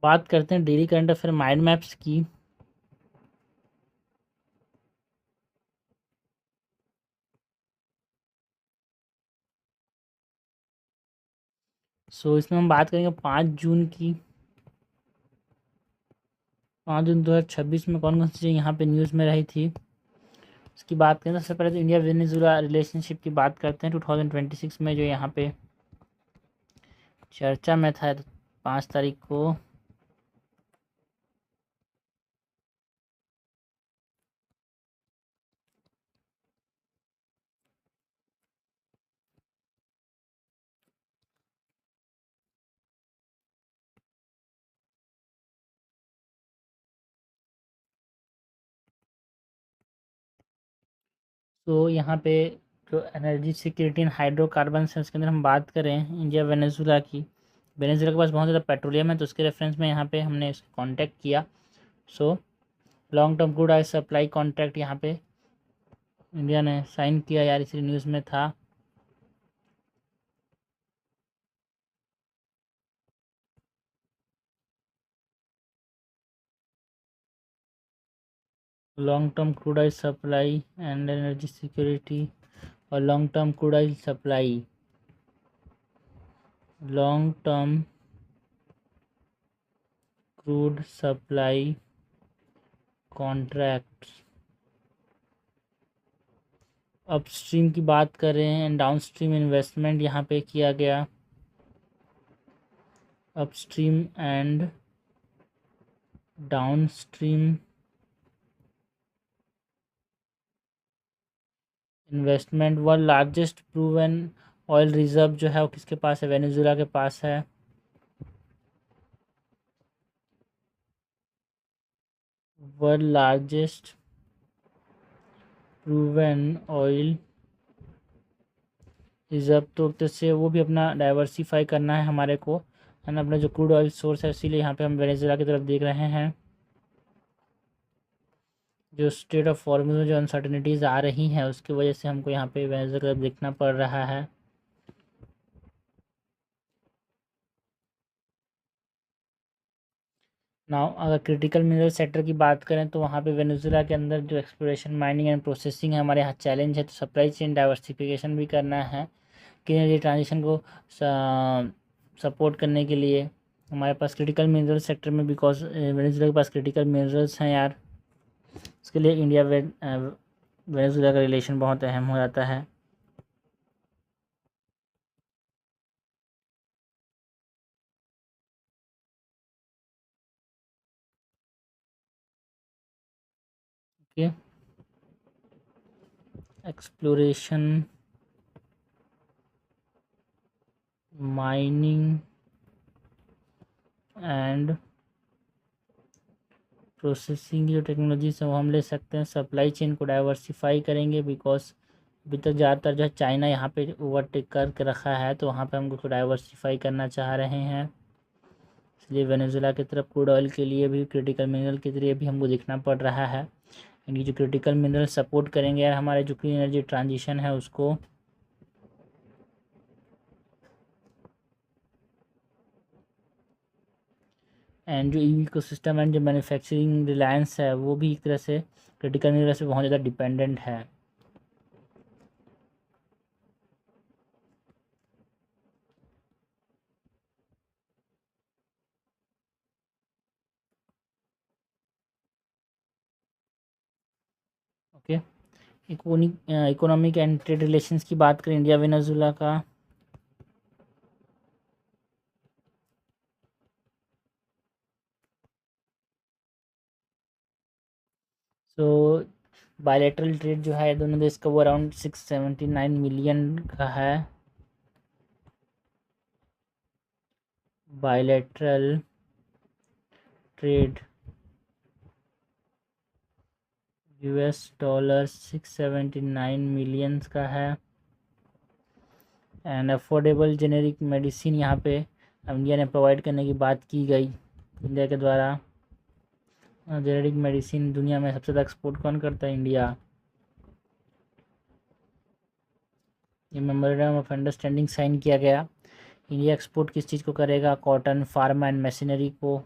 बात करते हैं daily current affair mind maps की। इसमें हम बात करेंगे 5 जून की। 5 जून 2026 में कौन कौन सी चीज़ें यहाँ पे न्यूज़ में रही थी इसकी बात करें। सबसे पहले तो इंडिया वेनेजुला रिलेशनशिप की बात करते हैं। 2026 में जो यहाँ पे चर्चा में था 5 तारीख को, तो यहाँ पे जो एनर्जी सिक्योरिटी एंड हाइड्रोकार्बन है उसके अंदर हम बात करें इंडिया वेनेजुला की। वेनेजुला के पास बहुत ज़्यादा पेट्रोलियम है, तो उसके रेफरेंस में यहाँ पे हमने इसको कॉन्टैक्ट किया। Long term crude oil supply contract यहाँ पे इंडिया ने साइन किया यार, इसी न्यूज़ में था। Long term crude oil supply and energy security और long term crude oil supply, long term crude supply contracts. Upstream की बात करें एंड डाउनस्ट्रीम इन्वेस्टमेंट यहाँ पे किया गया। Upstream and downstream investment. World largest proven oil reserve जो है वो किसके पास है? वेनेजुला के पास है। World largest proven oil reserve, तो से वो भी अपना डाइवर्सिफाई करना है हमारे को, है ना, अपना जो क्रूड ऑयल सोर्स है, इसीलिए यहाँ पे हम वेनेजुला की तरफ देख रहे हैं। जो स्टेट ऑफ फॉर्मूज में जो अनसर्टनिटीज़ आ रही हैं उसकी वजह से हमको यहाँ पे वेनेजुला की तरफ देखना पड़ रहा है। नाउ अगर क्रिटिकल मिनरल सेक्टर की बात करें तो वहाँ पे वेनेजुला के अंदर जो एक्सप्लोरेशन माइनिंग एंड प्रोसेसिंग है हमारे यहाँ चैलेंज है, तो सप्लाई चेन डाइवर्सिफिकेशन भी करना है कि एनर्जी ट्रांजिशन को सपोर्ट करने के लिए हमारे पास क्रिटिकल मिनरल सेक्टर में, बिकॉज वेनेजुला के पास क्रिटिकल मिनरल्स हैं यार, इसके लिए इंडिया वेनेजुला का रिलेशन बहुत अहम हो जाता है। Okay, exploration mining and processing की जो टेक्नोलॉजी से वो हम ले सकते हैं। सप्लाई चेन को डाइवर्सिफाई करेंगे, बिकॉज अभी तक ज़्यादातर जो है चाइना यहाँ पे ओवरटेक करके रखा है, तो वहाँ पे हम उसको डाइवर्सिफाई करना चाह रहे हैं। इसलिए वेनेजुला की तरफ क्रूड ऑयल के लिए भी, क्रिटिकल मिनरल के लिए भी हमको देखना पड़ रहा है। ये जो क्रिटिकल मिनरल सपोर्ट करेंगे यार हमारे जो क्लीन एनर्जी ट्रांजिशन है उसको। एंड जो इकोसिस्टम एंड जो मैन्युफैक्चरिंग रिलायंस है वो भी एक तरह से क्रिटिकल मिनरल से बहुत ज़्यादा डिपेंडेंट है। Okay, economic and trade relations की बात करें इंडिया वेनेजुला का, तो बायलैटरल ट्रेड जो है दोनों देश का वो अराउंड 679 मिलियन का है। बायलैटरल ट्रेड $679 मिलियंस का है। एंड अफोर्डेबल जेनेरिक मेडिसिन यहाँ पे इंडिया ने प्रोवाइड करने की बात की गई। इंडिया के द्वारा जेनेरिक मेडिसिन दुनिया में सबसे ज़्यादा एक्सपोर्ट कौन करता है? इंडिया। ये मेमोरेंडम ऑफ अंडरस्टैंडिंग साइन किया गया। इंडिया एक्सपोर्ट किस चीज़ को करेगा? कॉटन, फार्मा एंड मशीनरी को।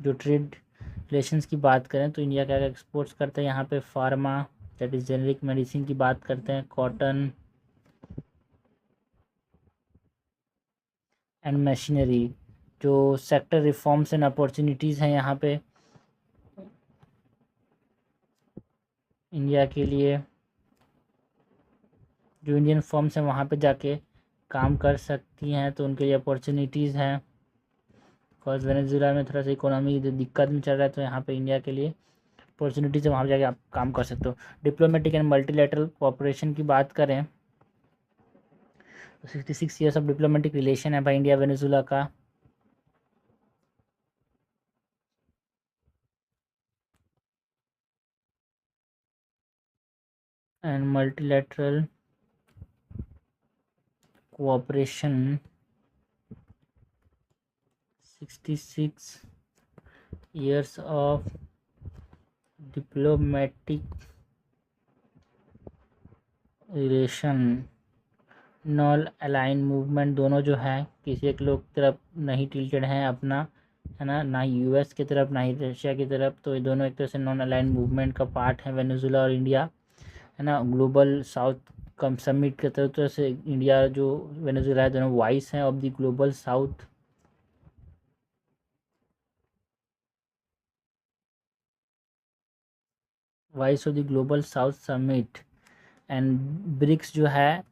जो ट्रेड रिलेशंस की बात करें तो इंडिया क्या क्या एक्सपोर्ट्स करते हैं यहाँ पे, pharma that is generic medicine की बात करते हैं, कॉटन एंड मशीनरी। जो सेक्टर रिफॉर्म्स एंड अपॉर्चुनिटीज़ हैं यहाँ पे इंडिया के लिए, जो इंडियन फर्म्स हैं वहाँ पे जाके काम कर सकती हैं तो उनके लिए अपॉर्चुनिटीज़ हैं। बिकॉज वेनेजुएला में थोड़ा सा इकोनॉमी दिक्कत में चल रहा है तो यहाँ पे इंडिया के लिए अपॉर्चुनिटीज़ है, वहाँ पे जाके आप काम कर सकते हो। डिप्लोमेटिक एंड मल्टीलेटरल कोऑपरेशन की बात करें तो 66 ईयर्स ऑफ डिप्लोमेटिक रिलेशन है भाई इंडिया वेनेजुएला का। And multilateral cooperation 66 years of diplomatic relation. Non align movement दोनों जो है किसी एक लोग तरफ नहीं टिल्टेड हैं अपना, है ना ही यूएस की तरफ ना ही रशिया की तरफ, तो ये दोनों एक तरह से नॉन अलाइन मूवमेंट का पार्ट है वेनेजुएला और इंडिया, है ना। ग्लोबल साउथ कम समिट के तरह से इंडिया जो वेनेजुएला है दोनों वाइस हैं of the global south. Voice of the global south summit and BRICS जो है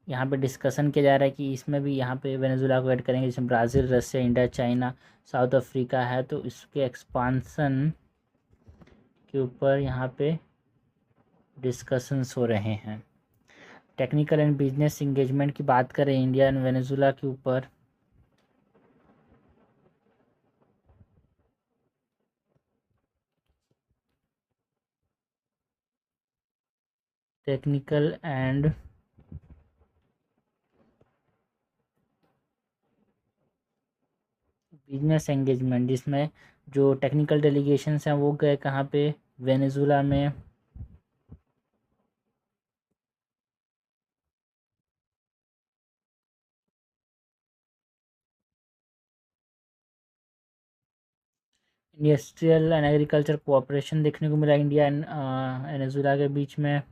यहाँ पे डिस्कशन किया जा रहा है कि इसमें भी यहाँ पे वेनेजुएला को ऐड करेंगे, जिसमें ब्राज़ील, रसिया, इंडिया, चाइना, साउथ अफ्रीका है, तो इसके एक्सपांसन के ऊपर यहाँ पे डिस्कशंस हो रहे हैं। टेक्निकल एंड बिजनेस इंगेजमेंट की बात करें इंडिया एंड वेनेजुएला के ऊपर, टेक्निकल एंड बिजनेस एंगेजमेंट, जिसमें जो टेक्निकल डेलीगेशंस हैं वो गए कहाँ पे, वेनेजुएला में। इंडस्ट्रियल एंड एग्रीकल्चर कोऑपरेशन देखने को मिला इंडिया एंड वेनेजुएला के बीच में।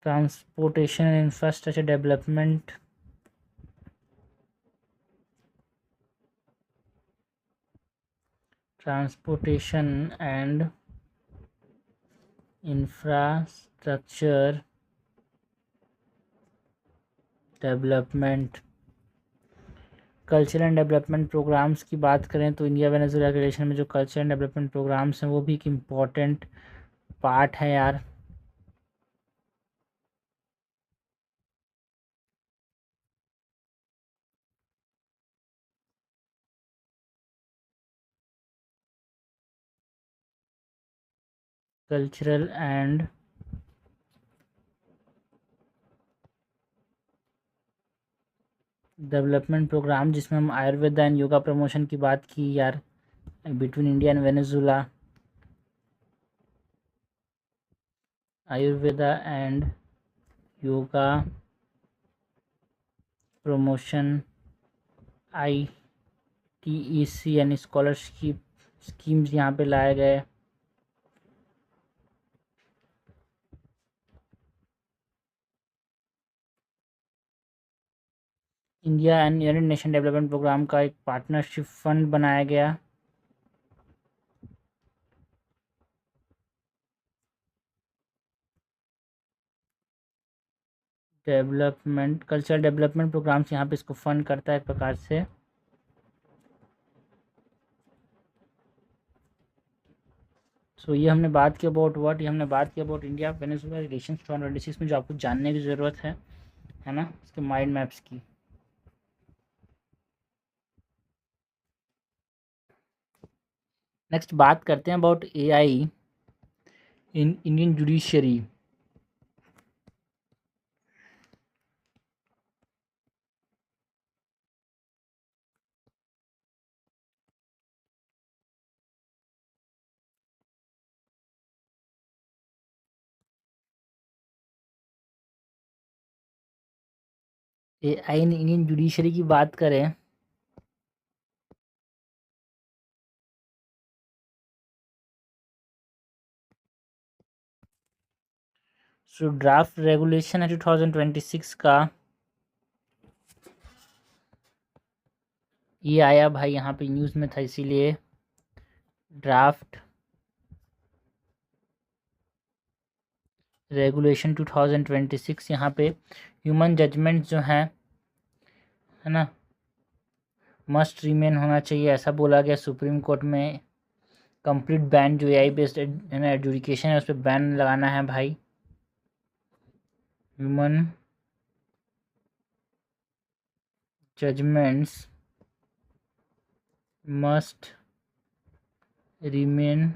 Transportation and infrastructure development, transportation and infrastructure development. Culture and development programs की बात करें तो इंडिया वेनेजुएला के रिलेशन में जो कल्चर एंड डेवलपमेंट प्रोग्राम्स हैं वो भी एक इम्पॉर्टेंट पार्ट है यार। कल्चरल एंड डेवलपमेंट प्रोग्राम जिसमें हम आयुर्वेदा एंड योगा प्रमोशन की बात की यार between India and Venezuela. Ayurveda and yoga promotion ITEC यानी स्कॉलरशिप स्कीम्स यहाँ पे लाए गए। India and United Nation development program का एक पार्टनरशिप फंड बनाया गया। डेवलपमेंट कल्चरल डेवलपमेंट प्रोग्राम्स यहाँ पे इसको फंड करता है एक प्रकार से। सो ये हमने बात की अबाउट व्हाट, ये हमने बात की अबाउट इंडिया वेनेजुएला रिलेशंस 2026 में जो आपको जानने की ज़रूरत है ना, उसके माइंड मैप्स की। नेक्स्ट बात करते हैं about AI in Indian judiciary. AI in Indian judiciary की बात करें तो ड्राफ्ट रेगुलेशन है 2026 का, ये आया भाई यहाँ पे न्यूज़ में था, इसीलिए ड्राफ्ट रेगुलेशन 2026 यहाँ पे ह्यूमन जजमेंट जो है ना, मस्ट रिमेन होना चाहिए, ऐसा बोला गया सुप्रीम कोर्ट में। कंप्लीट बैन जो एआई बेस्ड है ना एजुकेशन है, उस पर बैन लगाना है भाई। Human judgments must remain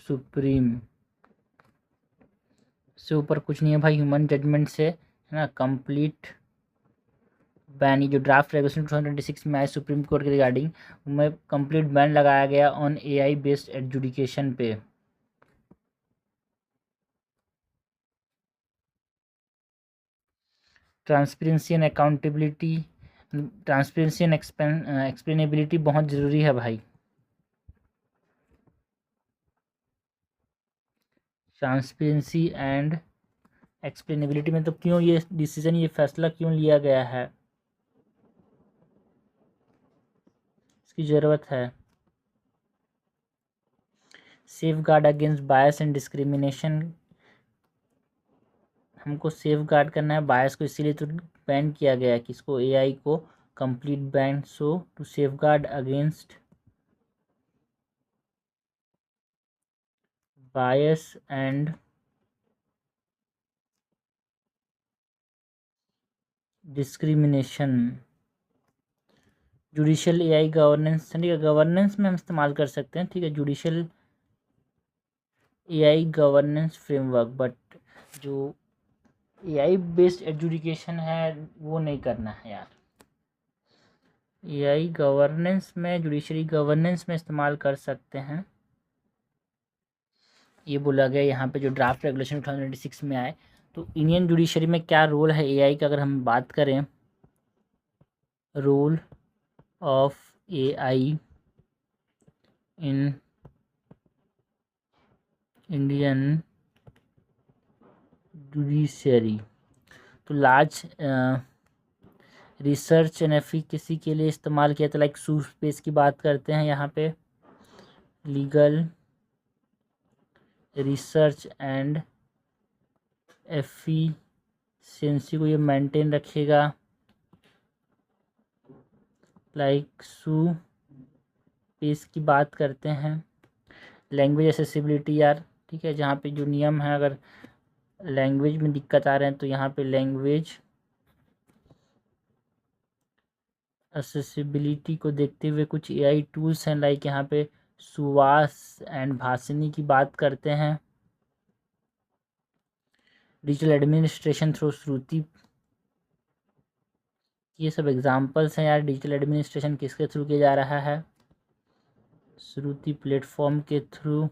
supreme, से ऊपर कुछ नहीं है भाई। ह्यूमन जजमेंट से है ना कंप्लीट बैन, ये जो ड्राफ्ट रेगुलेशन 2026 में आए सुप्रीम कोर्ट के रिगार्डिंग, उनमें कंप्लीट बैन लगाया गया ऑन एआई बेस्ड एजुकेशन पे। Transparency and accountability, transparency and explainability बहुत ज़रूरी है भाई। ट्रांसपेरेंसी एंड एक्सप्लेनेबिलिटी में तो क्यों ये डिसीजन, ये फैसला क्यों लिया गया है, इसकी ज़रूरत है। Safe guard against bias and discrimination, हमको सेफ गार्ड करना है बायस को, इसीलिए तो बैन किया गया है किसको, एआई को, complete ban. So to safeguard against bias and discrimination, judicial AI governance, ठीक है, गवर्नेंस में हम इस्तेमाल कर सकते हैं, ठीक है, judicial AI governance framework, but जो एआई बेस्ड एजुकेशन है वो नहीं करना है यार। एआई गवर्नेंस में, जुडिशरी गवर्नेंस में इस्तेमाल कर सकते हैं, ये बोला गया यहाँ पे जो ड्राफ्ट रेगुलेशन 2026 में आए। तो इंडियन जुडिशरी में क्या रोल है एआई का, अगर हम बात करें, role of AI in Indian judiciary, तो लार्ज रिसर्च एंड एफिकेसी के लिए इस्तेमाल किया था, लाइक सूट स्पेस की बात करते हैं यहाँ पे, लीगल रिसर्च एंड एफिशिएंसी को ये मेंटेन रखेगा, लाइक सू पेस की बात करते हैं। लैंग्वेज एसेसिबिलिटी यार, ठीक है, जहाँ पे जो नियम है, अगर लैंग्वेज में दिक्कत आ रहे हैं तो यहाँ पे लैंग्वेज एसेसिबिलिटी को देखते हुए कुछ एआई टूल्स हैं, लाइक यहाँ पे सुवास एंड भाषिनी की बात करते हैं। डिजिटल एडमिनिस्ट्रेशन थ्रू श्रुति, ये सब एग्जांपल्स हैं यार। डिजिटल एडमिनिस्ट्रेशन किसके थ्रू किया जा रहा है, श्रुति प्लेटफॉर्म के through.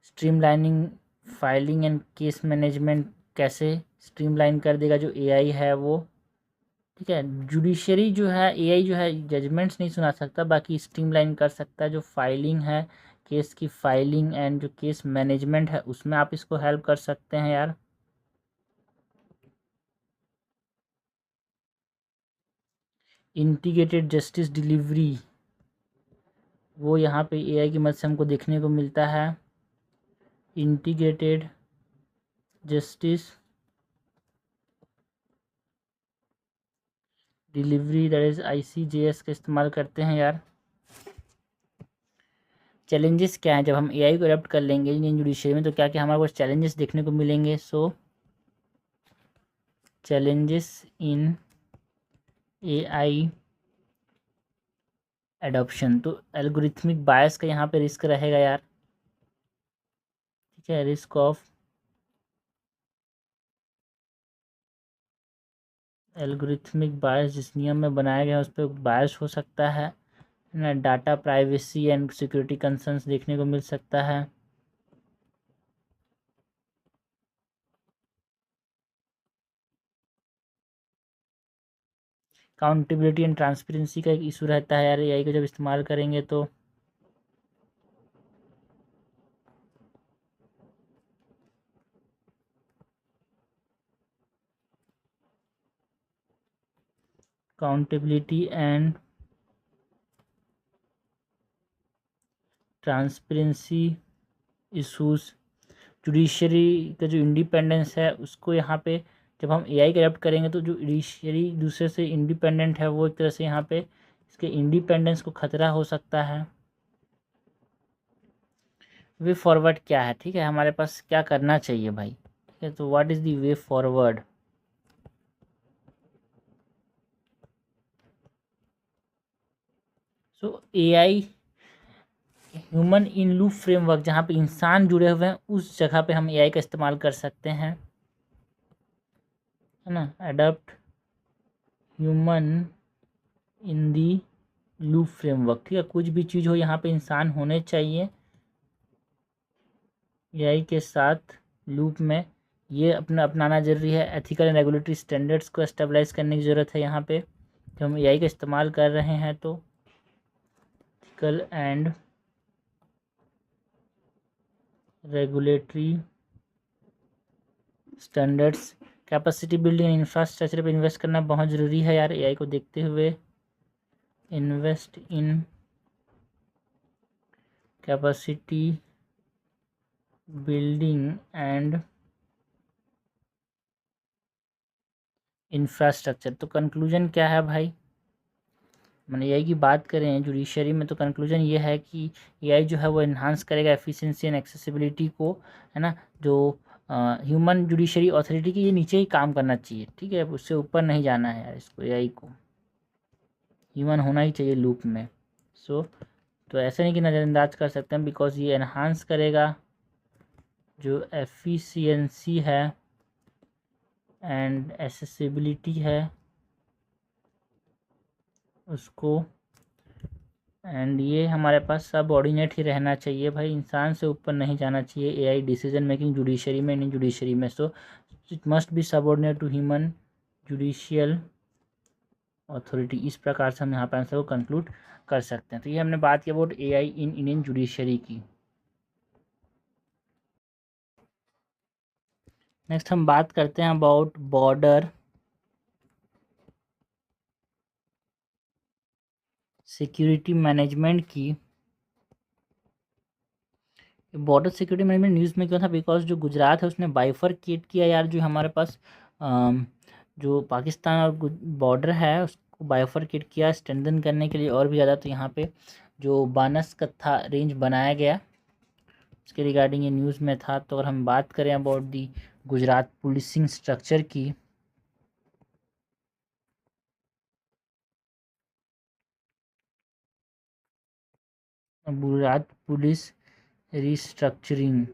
Streamlining filing and case management, कैसे स्ट्रीमलाइन कर देगा जो एआई है वो, ठीक है। जुडिशरी जो है, एआई जो है जजमेंट्स नहीं सुना सकता, बाकी स्ट्रीमलाइन कर सकता है जो फाइलिंग है, केस की फाइलिंग एंड जो केस मैनेजमेंट है उसमें आप इसको हेल्प कर सकते हैं यार। इंटीग्रेटेड जस्टिस डिलीवरी, वो यहाँ पे एआई की मदद से हमको देखने को मिलता है। Integrated justice delivery, that is ICJS का इस्तेमाल करते हैं यार। चैलेंजेस क्या हैं जब हम एआई को अडॉप्ट कर लेंगे इंडियन जुडिशरी में, तो क्या क्या हमारे पास चैलेंजेस देखने को मिलेंगे। सो चैलेंजेस इन एआई एडॉप्शन, तो एल्गोरिथमिक बायस का यहाँ पे रिस्क रहेगा यार, ठीक है, रिस्क ऑफ एल्गोरिथमिक बायस, जिस नियम में बनाया गया है उस पर बायस हो सकता है ना। Data privacy and security concerns देखने को मिल सकता है। काउंटेबिलिटी एंड ट्रांसपेरेंसी का एक इशू रहता है यार एआई को जब इस्तेमाल करेंगे तो। Accountability and transparency issues, judiciary का जो इंडिपेंडेंस है उसको यहाँ पे जब हम एआई का एडप्ट करेंगे तो जो जुडिशरी दूसरे से इंडिपेंडेंट है वो एक तरह से यहाँ पे इसके इंडिपेंडेंस को खतरा हो सकता है। वे फॉरवर्ड क्या है, ठीक है, हमारे पास क्या करना चाहिए भाई, ठीक है, तो what is the way forward. So AI human in loop framework, जहाँ पे इंसान जुड़े हुए हैं उस जगह पे हम एआई का इस्तेमाल कर सकते हैं, है ना। Adopt human in the loop framework, ठीक है, कुछ भी चीज़ हो यहाँ पे इंसान होने चाहिए एआई के साथ लूप में, ये अपनाना ज़रूरी है। एथिकल एंड रेगुलेटरी स्टैंडर्ड्स को स्टेबलाइज करने की ज़रूरत है यहाँ पे जब हम एआई का इस्तेमाल कर रहे हैं तो। Ethical and regulatory standards, capacity building infrastructure पे इन्वेस्ट करना बहुत ज़रूरी है यार एआई को देखते हुए। Invest in capacity building and infrastructure. तो कंक्लूजन क्या है भाई, मैंने एआई की बात करें जुडिशरी में तो कंक्लूजन ये है कि एआई जो है वो इन्हांस करेगा एफिशिएंसी एंड एक्सेसिबिलिटी को, है ना। जो ह्यूमन जुडिशरी अथॉरिटी के ये नीचे ही काम करना चाहिए, ठीक है, उससे ऊपर नहीं जाना है यार इसको, एआई को ह्यूमन होना ही चाहिए लूप में। सो तो ऐसे नहीं कि नज़रअंदाज कर सकते हैं, बिकॉज ये एनहांस करेगा जो एफिशिएंसी है एंड एक्सेसिबिलिटी है उसको, एंड ये हमारे पास सबऑर्डिनेट ही रहना चाहिए भाई, इंसान से ऊपर नहीं जाना चाहिए एआई डिसीजन मेकिंग जुडिशरी में, नहीं जुडिशरी में। So it must be subordinate to human judicial authority. इस प्रकार से हम यहाँ पर आंसर को कंक्लूड कर सकते हैं। तो ये हमने बात की about AI in Indian judiciary की। नेक्स्ट हम बात करते हैं अबाउट बॉर्डर सिक्योरिटी मैनेजमेंट की। बॉर्डर सिक्योरिटी मैनेजमेंट न्यूज़ में क्यों था, बिकॉज जो गुजरात है उसने बाइफरकेट किया यार, जो हमारे पास जो पाकिस्तान और बॉर्डर है उसको बाइफरकेट किया स्ट्रेंथन करने के लिए और भी ज़्यादा। तो यहाँ पे जो बानसकत्था रेंज बनाया गया उसके रिगार्डिंग ये न्यूज़ में था। तो अगर हम बात करें about the Gujarat policing structure की, गुजरात पुलिस रिस्ट्रक्चरिंग,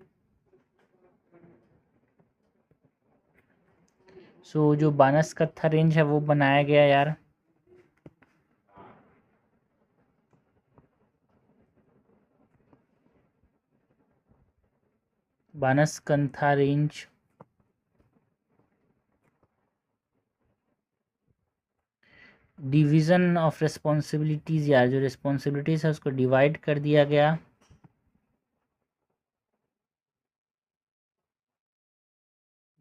सो जो बानसकत्था रेंज है वो बनाया गया यार, बानसकंथा रेंज डिवीज़न ऑफ रिस्पॉन्सिबिलिटीज़ यार, जो रिस्पॉन्सिबिलिटीज़ है उसको डिवाइड कर दिया गया,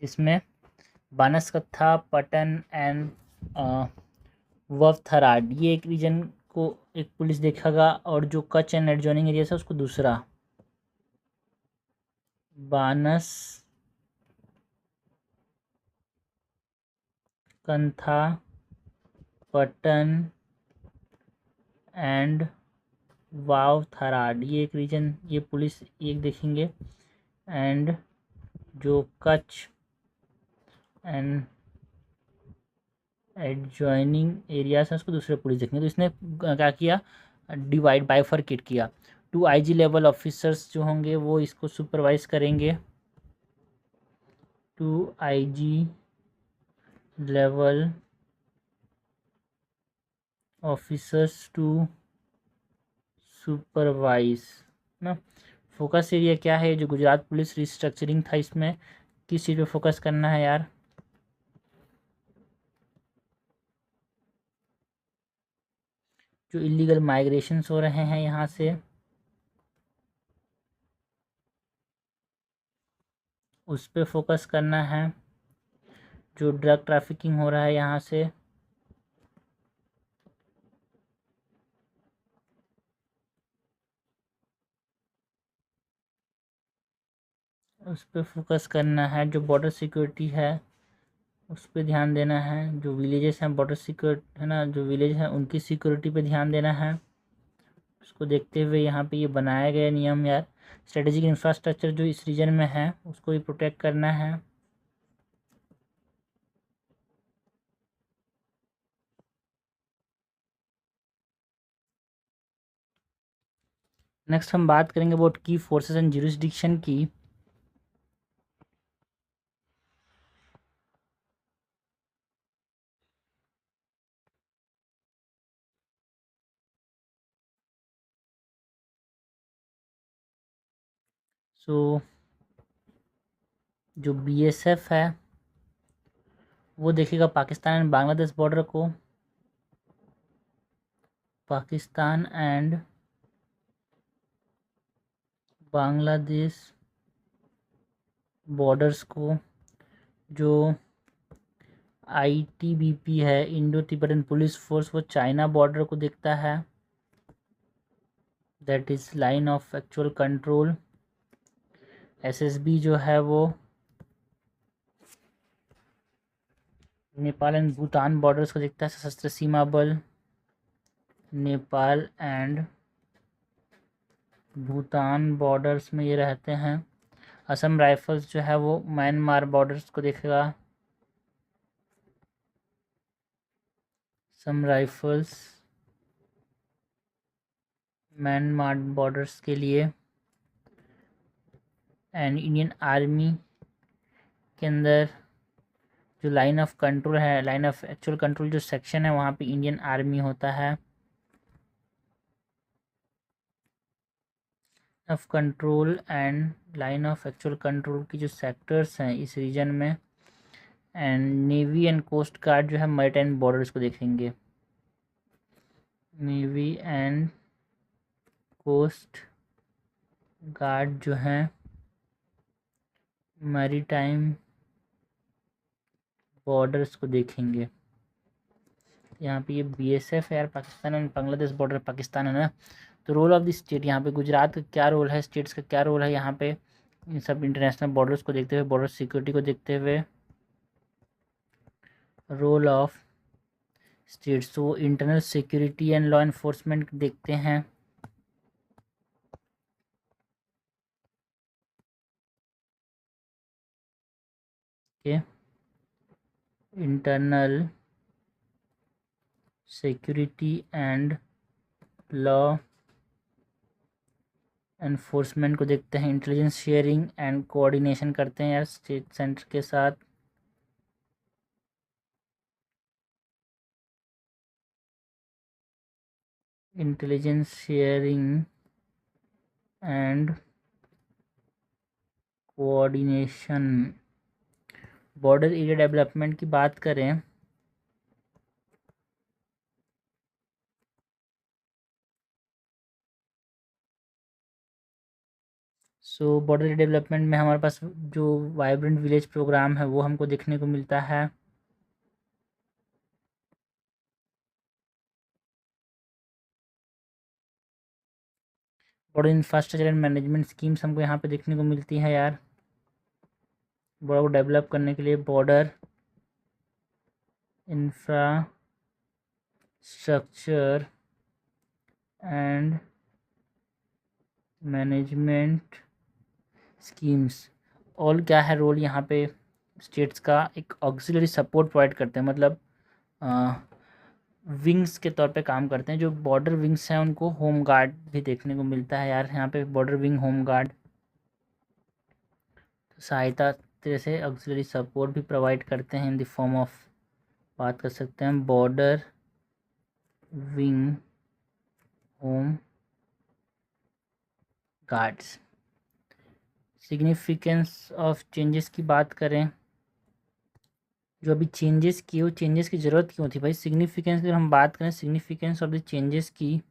जिसमें बानसकत्था पटन एंड ववथराड ये एक रीजन को एक पुलिस देखेगा और जो कच्छ एंड एडजॉइनिंग एरिया है उसको दूसरा। बानसकंथा पटन एंड वावथराड ये एक रीजन, ये पुलिस एक देखेंगे, एंड जो कच्छ एंड एडजॉइनिंग एरियाज है उसको दूसरे पुलिस देखेंगे। तो इसने क्या किया, डिवाइड बाइफरकेट किया। 2 IG लेवल ऑफिसर्स जो होंगे वो इसको सुपरवाइज करेंगे, 2 IG level officers to supervise ना। फोकस एरिया क्या है, जो गुजरात पुलिस रिस्ट्रक्चरिंग था इसमें किस चीज़ पे फोकस करना है यार, जो इलीगल माइग्रेशंस हो रहे हैं यहाँ से, उस पर फोकस करना है। जो ड्रग ट्रैफिकिंग हो रहा है यहाँ से, उस पर फोकस करना है। जो बॉर्डर सिक्योरिटी है उस पर ध्यान देना है। जो विलेजेस हैं बॉर्डर सिक्योर है ना, जो विलेज हैं उनकी सिक्योरिटी पे ध्यान देना है। उसको देखते हुए यहाँ पे ये बनाया गया नियम यार। स्ट्रेटेजिक इंफ्रास्ट्रक्चर जो इस रीजन में है उसको भी प्रोटेक्ट करना है। नेक्स्ट हम बात करेंगे अबाउट की फोर्सेस एंड ज्यूरिसडिक्शन की। सो जो बीएसएफ है वो देखेगा पाकिस्तान एंड बांग्लादेश बॉर्डर को, पाकिस्तान एंड बांग्लादेश बॉर्डर्स को। जो आईटीबीपी है, इंडो तिब्बतन पुलिस फोर्स, वो चाइना बॉर्डर को देखता है, that is line of actual control. SSB जो है वो नेपाल एंड भूटान बॉर्डर्स को देखता है, सशस्त्र सीमा बल नेपाल एंड भूटान बॉर्डर्स में ये रहते हैं। असम राइफल्स जो है वो म्यांमार बॉर्डर्स को देखेगा, असम राइफल्स म्यांमार बॉर्डर्स के लिए। एंड इंडियन आर्मी के अंदर जो लाइन ऑफ कंट्रोल है, लाइन ऑफ एक्चुअल कंट्रोल जो सेक्शन है वहाँ पे इंडियन आर्मी होता है। Of control and line of actual control की जो सेक्टर्स हैं इस रीजन में। And navy and coast guard जो है मैरीटाइम बॉर्डर्स को देखेंगे, नेवी एंड कोस्ट गार्ड जो है मैरीटाइम बॉर्डर्स को देखेंगे। यहाँ पे ये बीएसएफ है यार, पाकिस्तान एंड बांग्लादेश बॉर्डर पाकिस्तान है ना। तो रोल ऑफ द स्टेट यहाँ पे गुजरात का क्या रोल है, स्टेट्स का क्या रोल है यहाँ पे, इन सब इंटरनेशनल बॉर्डर्स को देखते हुए, बॉर्डर सिक्योरिटी को देखते हुए। रोल ऑफ स्टेट्स, तो internal security and law enforcement देखते हैं। Okay, internal security and law enforcement को देखते हैं। इंटेलिजेंस शेयरिंग एंड कोऑर्डिनेशन करते हैं यार स्टेट सेंटर के साथ। Intelligence sharing and coordination. Border area development की बात करें सो बॉर्डर एरिया डेवलपमेंट में हमारे पास जो वाइब्रेंट विलेज प्रोग्राम है वो हमको देखने को मिलता है। Border infrastructure and management schemes हमको यहाँ पे देखने को मिलती है यार, बॉर्डर को डेवलप करने के लिए। Border infrastructure and management schemes. और क्या है रोल यहाँ पे स्टेट्स का, एक ऑक्सिलरी सपोर्ट प्रोवाइड करते हैं, मतलब विंग्स के तौर पे काम करते हैं। जो बॉर्डर विंग्स हैं उनको होम गार्ड भी देखने को मिलता है यार यहाँ पे, बॉर्डर विंग होम गार्ड सहायता तरह से ऑक्सिलरी सपोर्ट भी प्रोवाइड करते हैं इन द फॉर्म ऑफ, बात कर सकते हैं border wing home guards. Significance of changes की बात करें जो अभी चेंजेस किए वो चेंजेस की ज़रूरत क्यों थी भाई? सिग्निफिकेंस अगर हम बात करें सिग्निफिकेंस ऑफ द चेंजेस की,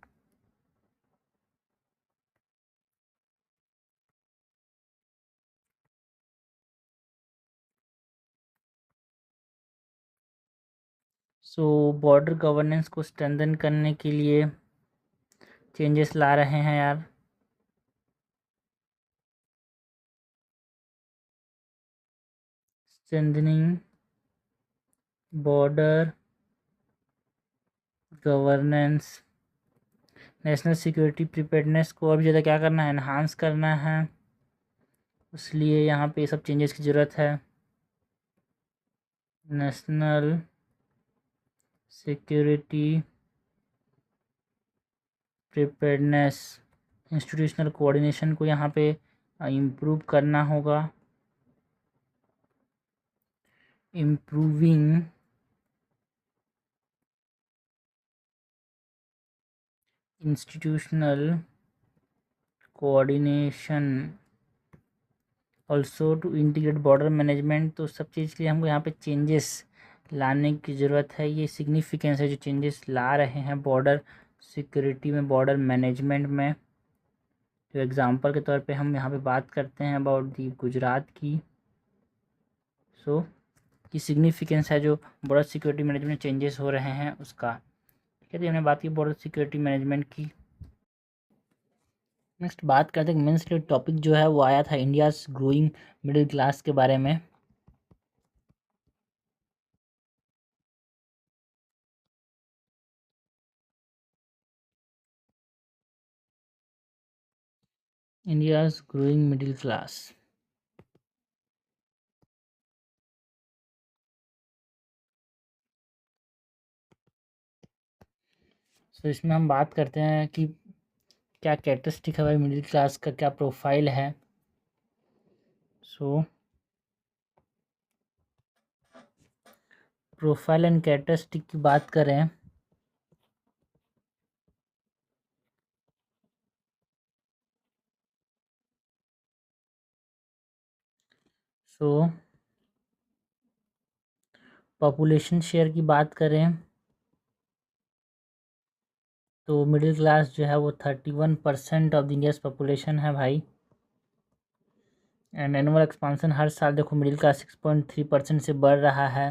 सो बॉर्डर गवर्नेंस को स्ट्रेंथन करने के लिए चेंजेस ला रहे हैं यार। Strengthening border governance, national security preparedness को और भी ज़्यादा क्या करना है, एनहांस करना है, इसलिए यहाँ पे सब चेंजेस की ज़रूरत है। National security preparedness, institutional coordination को यहाँ पे इम्प्रूव करना होगा। Improving institutional coordination also to integrate border management, तो सब चीज़ के लिए हमको यहाँ पे चेंजेस लाने की ज़रूरत है। ये सिग्निफिकेंस है जो चेंजेस ला रहे हैं बॉर्डर सिक्योरिटी में, बॉर्डर मैनेजमेंट में। तो एग्ज़ाम्पल के तौर पे हम यहाँ पे बात करते हैं अबाउट दी गुजरात की। सो की सिग्निफिकेंस है जो बॉर्डर सिक्योरिटी मैनेजमेंट चेंजेस हो रहे हैं उसका। ठीक है, तो हमने बात की बॉर्डर सिक्योरिटी मैनेजमेंट की। नेक्स्ट बात करते हैं मेंस रिलेटेड टॉपिक जो है वो आया था इंडियाज़ ग्रोइंग मिडिल क्लास के बारे में। इंडियाज़ ग्रोइंग मिडिल क्लास, तो इसमें हम बात करते हैं कि क्या कैरेक्टरिस्टिक है भाई मिडिल क्लास का, क्या प्रोफाइल है। सो प्रोफाइल एंड कैरेक्टरिस्टिक की बात करें सो पॉपुलेशन शेयर की बात करें तो मिडिल क्लास जो है वो 31% ऑफ द इंडियाज पॉपुलेशन है भाई। एंड एनुअल एक्सपांसन हर साल देखो मिडिल क्लास 6.3% से बढ़ रहा है।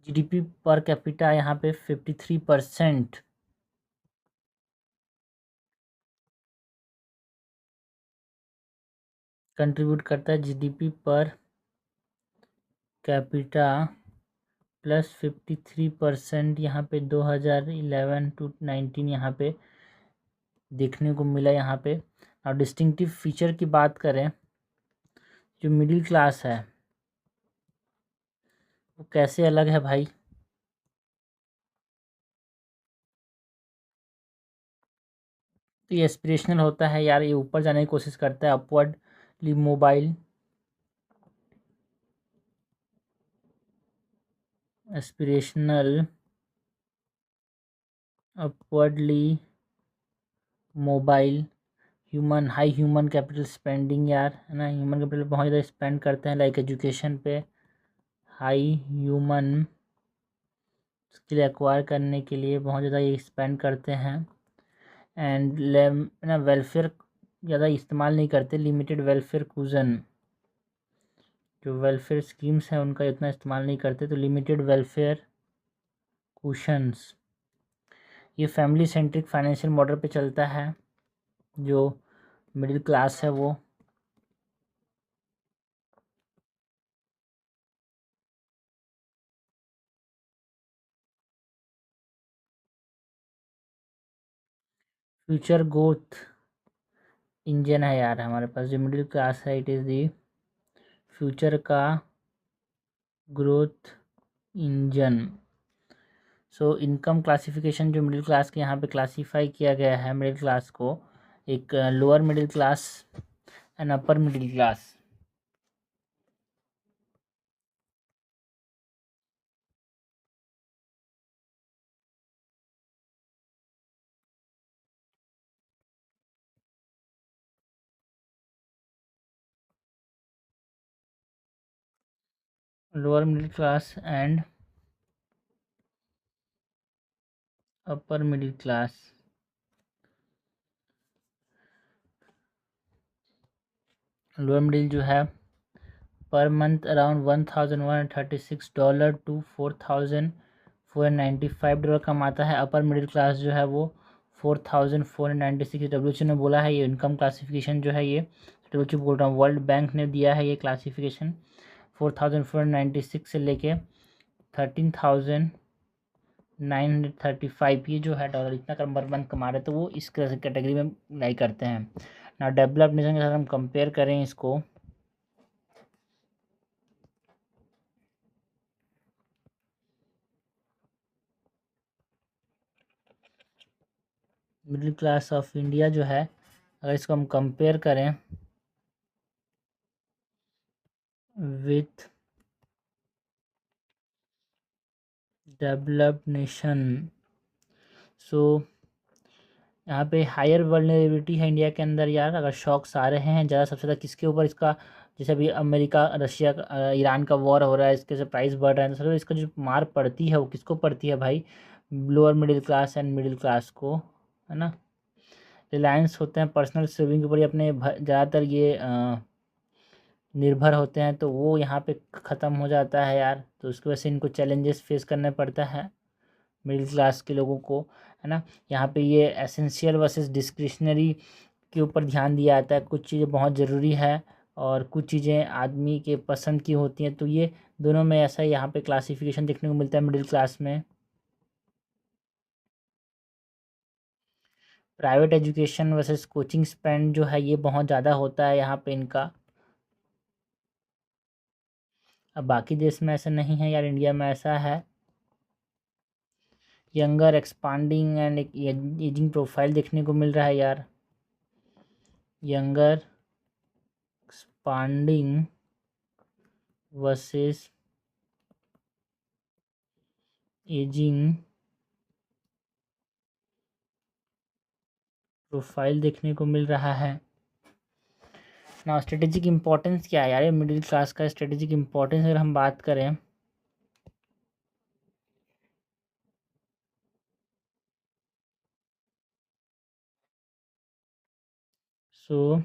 जीडीपी पर कैपिटा यहाँ पे 53% कंट्रीब्यूट करता है। जीडीपी पर कैपिटा प्लस 53% यहाँ पे 2011 टू 19 यहाँ पे देखने को मिला यहाँ पे। और डिस्टिंक्टिव फीचर की बात करें, जो मिडिल क्लास है वो कैसे अलग है भाई? तो ये एस्पिरेशनल होता है यार, ये ऊपर जाने की कोशिश करता है, upwardly mobile, aspirational, upwardly mobile, human, high human capital spending यार, है ना, ह्यूमन कैपिटल बहुत ज़्यादा स्पेंड करते हैं लाइक एजुकेशन पे, हाई ह्यूमन स्किल एक्वायर करने के लिए बहुत ज़्यादा ये स्पेंड करते हैं। एंड ना वेलफेयर ज़्यादा इस्तेमाल नहीं करते, लिमिटेड वेलफेयर कुजन, जो वेलफेयर स्कीम्स हैं उनका इतना इस्तेमाल नहीं करते, तो लिमिटेड वेलफेयर कुशंस। ये फैमिली सेंट्रिक फाइनेंशियल मॉडल पे चलता है जो मिडिल क्लास है वो। फ्यूचर ग्रोथ इंजन है यार हमारे पास जो मिडिल क्लास है, इट इज़ दी फ्यूचर का growth engine. So income classification जो मिडिल क्लास के यहाँ पे क्लासीफाई किया गया है मिडिल क्लास को, एक lower middle class and upper middle class. Lower middle class and upper middle class. Lower middle जो है पर मंथ अराउंड $1,136 टू $4,495 कमाता है। अपर मिडिल क्लास जो है वो 4,496। डब्ल्यूएचओ ने बोला है, ये इनकम क्लासिफिकेशन जो है ये डब्ल्यूएचओ बोल रहा हूँ, वर्ल्ड बैंक ने दिया है ये क्लासिफिकेशन 4,496 से लेके 13,935 ये जो है डॉलर इतना पर मंथ कमा रहे, तो वो इस कैटेगरी में लाई करते हैं ना। डेवलप्ड नेशन के साथ हम कंपेयर करें इसको, मिडिल क्लास ऑफ इंडिया जो है अगर इसको हम कंपेयर करें विथ डेवलप्ड नेशन, सो यहाँ पे हायर वल्नरेबिलिटी है इंडिया के अंदर यार। अगर शॉक्स आ रहे हैं ज़्यादा, सबसे ज़्यादा किसके ऊपर इसका, जैसे अभी अमेरिका रशिया ईरान का वॉर हो रहा है, इसके से प्राइस बढ़ रहा है, तो सबसे इसका जो मार पड़ती है वो किसको पड़ती है भाई? Lower middle class and middle class को, है ना। रिलायंस होते हैं पर्सनल सेविंग के ऊपर ही अपने ज़्यादातर ये निर्भर होते हैं, तो वो यहाँ पे ख़त्म हो जाता है यार। तो उसकी वजह से इनको चैलेंजेस फेस करने पड़ता है मिडिल क्लास के लोगों को, है ना। यहाँ पे ये एसेंशियल वर्सेस डिस्क्रिशनरी के ऊपर ध्यान दिया जाता है। कुछ चीज़ें बहुत ज़रूरी है और कुछ चीज़ें आदमी के पसंद की होती हैं, तो ये दोनों में ऐसा यहाँ पे क्लासिफिकेशन देखने को मिलता है मिडिल क्लास में। Private education versus coaching spend जो है ये बहुत ज़्यादा होता है यहाँ पे इनका। अब बाकी देश में ऐसा नहीं है यार, इंडिया में ऐसा है। यंगर एक्सपांडिंग एंड एक एजिंग प्रोफाइल देखने को मिल रहा है यार। Younger expanding versus ageing profile देखने को मिल रहा है ना। स्ट्रेटेजिक इम्पोर्टेंस क्या है यार, ये मिडिल क्लास का स्ट्रेटेजिक इम्पोर्टेंस अगर हम बात करें, सो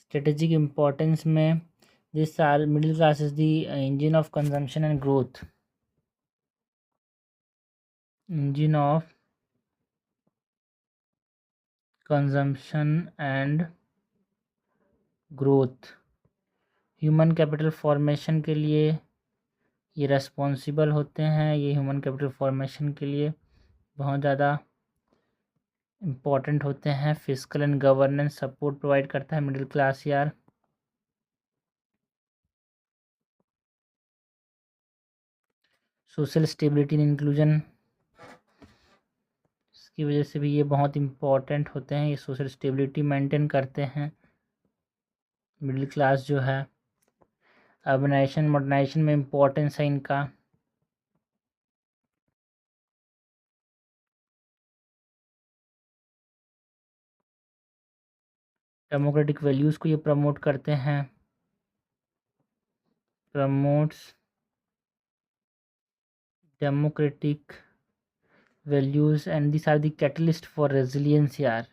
स्ट्रेटेजिक इम्पोर्टेंस में this are middle class is the engine of consumption and growth, engine of consumption and growth. Human capital formation के लिए ये रेस्पॉन्सिबल होते हैं, ये ह्यूमन कैपिटल फॉर्मेशन के लिए बहुत ज़्यादा इम्पॉर्टेंट होते हैं। Physical and governance support provide करता है मिडिल क्लास यार। सोशल स्टेबिलिटी एंड इंक्लूजन की वजह से भी ये बहुत इम्पॉर्टेंट होते हैं, ये सोशल स्टेबिलिटी मेंटेन करते हैं मिडिल क्लास जो है। अर्बनाइजेशन मॉडर्नाइजेशन में इम्पोर्टेंस है इनका। डेमोक्रेटिक वैल्यूज़ को ये प्रमोट करते हैं, promotes democratic values and this are the catalyst for resilience यार।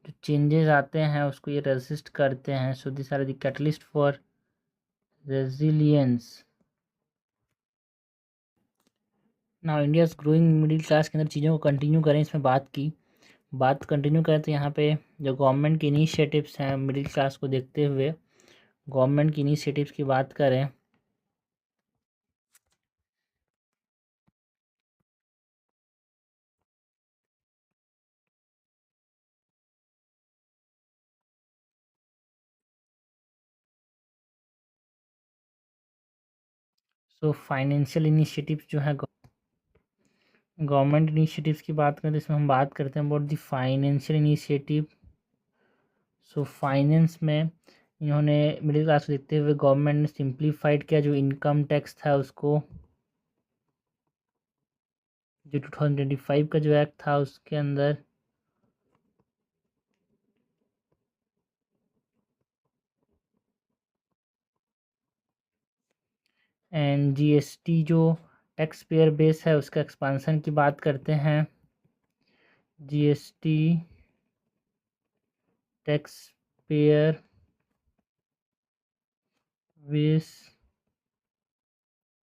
जो चेंजेस आते हैं उसको ये रेजिस्ट करते हैं, so this are the catalyst for resilience. Now India's growing middle class के अंदर चीज़ों को कंटिन्यू करें, इसमें बात कंटिन्यू करें तो यहाँ पे जो गवर्नमेंट के इनिशिएटिव्स हैं मिडिल क्लास को देखते हुए, गवर्नमेंट की इनिशिएटिव्स की बात करें, सो फाइनेंशियल इनिशिएटिव्स जो है गवर्नमेंट इनिशिएटिव्स की बात करें तो इसमें हम बात करते हैं about the financial initiative. So finance में इन्होंने मिडिल क्लास को देखते हुए गवर्नमेंट ने सिंप्लीफाइड किया जो इनकम टैक्स था उसको, जो 2025 का जो एक्ट था उसके अंदर एंड जीएसटी जो टैक्स पेयर बेस है उसका एक्सपांसन की बात करते हैं। GST tax payer base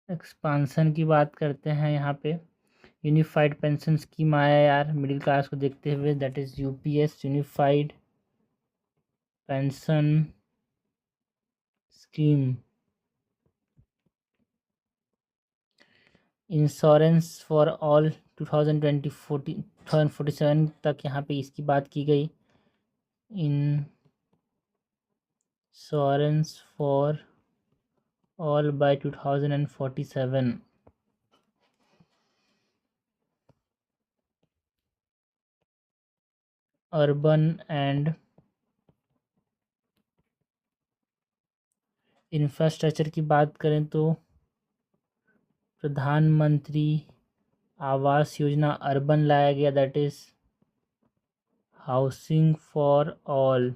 expansion की बात करते हैं यहाँ पे। यूनिफाइड पेंशन स्कीम आया यार मिडिल क्लास को देखते हुए, that is UPS, unified pension scheme. Insurance for all 2047 तक यहाँ पे इसकी बात की गई। Insurance for all by 2047। Urban and infrastructure की बात करें तो प्रधानमंत्री आवास योजना अर्बन लाया गया, that is housing for all.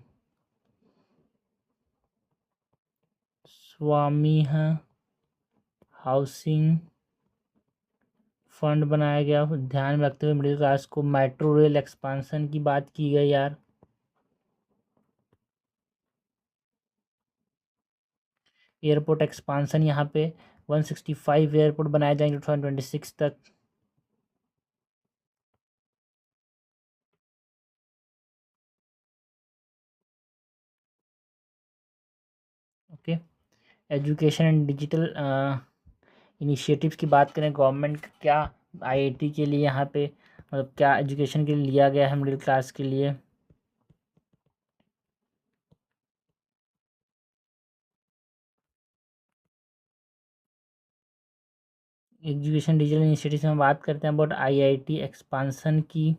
Swami housing fund बनाया गया, ध्यान में रखते हुए मिडिल क्लास को। मेट्रो रेल एक्सपांसन की बात की गई यार। एयरपोर्ट एक्सपांसन यहाँ पे 165 एयरपोर्ट बनाए जाएंगे 2026 तक। Okay, education and digital initiatives की बात करें, गवर्नमेंट का क्या आईआईटी के लिए यहाँ पे मतलब क्या एजुकेशन के लिए लिया गया है मिडिल क्लास के लिए। एजुकेशन डिजिटल इनिशिएटिव्स में बात करते हैं अबाउट आईआईटी एक्सपांसन की।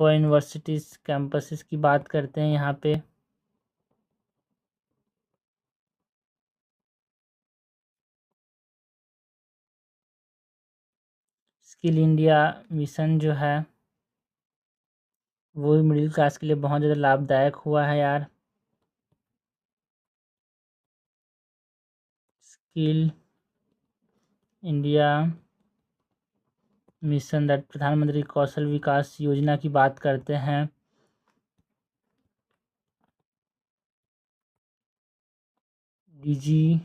फॉर यूनिवर्सिटीज कैंपसेस की बात करते हैं यहाँ पे। स्किल इंडिया मिशन जो है वो भी मिडिल क्लास के लिए बहुत ज़्यादा लाभदायक हुआ है यार। स्किल इंडिया मिशन दैट प्रधानमंत्री कौशल विकास योजना की बात करते हैं। Digi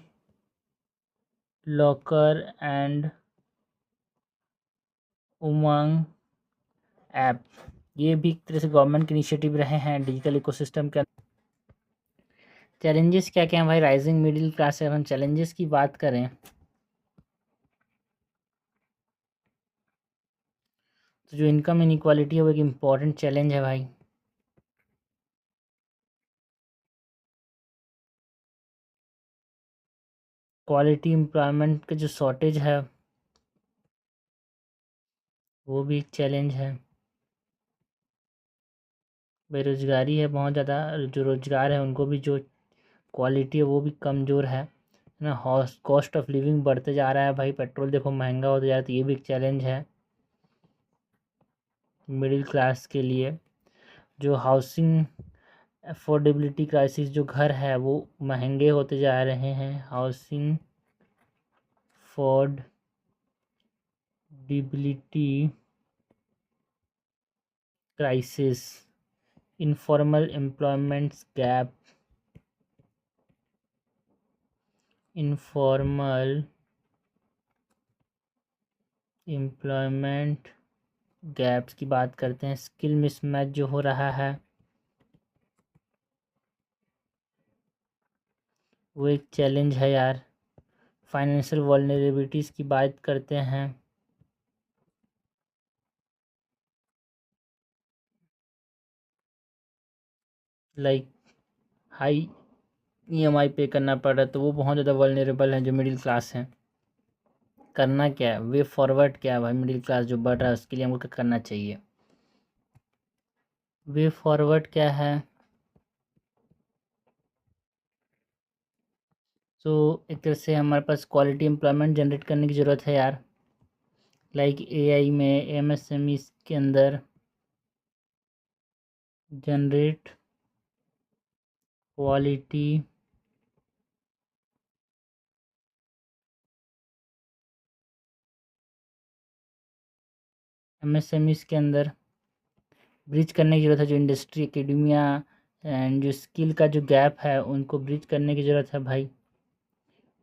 locker and Umang app, ये भी एक तरह से गवर्नमेंट के इनिशिएटिव रहे हैं डिजिटल इकोसिस्टम के। चैलेंजेस क्या क्या हैं भाई राइजिंग मिडिल क्लास से? हम चैलेंजेस की बात करें तो जो इनकम इनइक्वालिटी है वो एक इम्पॉर्टेंट चैलेंज है भाई। क्वालिटी एम्प्लॉयमेंट का जो शॉर्टेज है वो भी एक चैलेंज है। बेरोज़गारी है बहुत ज़्यादा, जो रोज़गार है उनको भी जो क्वालिटी है वो भी कमज़ोर है ना। कॉस्ट ऑफ लिविंग बढ़ते जा रहा है भाई, पेट्रोल देखो महंगा होता जा रहा है, तो ये भी एक चैलेंज है मिडिल क्लास के लिए। जो हाउसिंग अफोर्डेबिलिटी क्राइसिस, जो घर है वो महंगे होते जा रहे हैं। Housing affordability crisis, informal employment gap, informal employment gaps की बात करते हैं। स्किल मिसमैच जो हो रहा है वो एक चैलेंज है यार। फाइनेंशियल वल्नरेबिलिटीज़ की बात करते हैं। लाइक हाई ईएमआई पे करना पड़ रहा है, तो वो बहुत ज़्यादा वल्नरेबल है जो मिडिल क्लास है। करना क्या है, वे फॉरवर्ड क्या है भाई? मिडिल क्लास जो बढ़ रहा है उसके लिए हमको क्या करना चाहिए? वे फॉरवर्ड क्या है? तो एक तरह से हमारे पास क्वालिटी एम्प्लॉयमेंट जनरेट करने की ज़रूरत है यार। लाइक एआई में, एमएसएमई के अंदर जनरेट क्वालिटी MSMEs के अंदर ब्रिज करने की ज़रूरत है, जो इंडस्ट्री एकेडमिया एंड जो स्किल का जो गैप है उनको ब्रिज करने की ज़रूरत है भाई।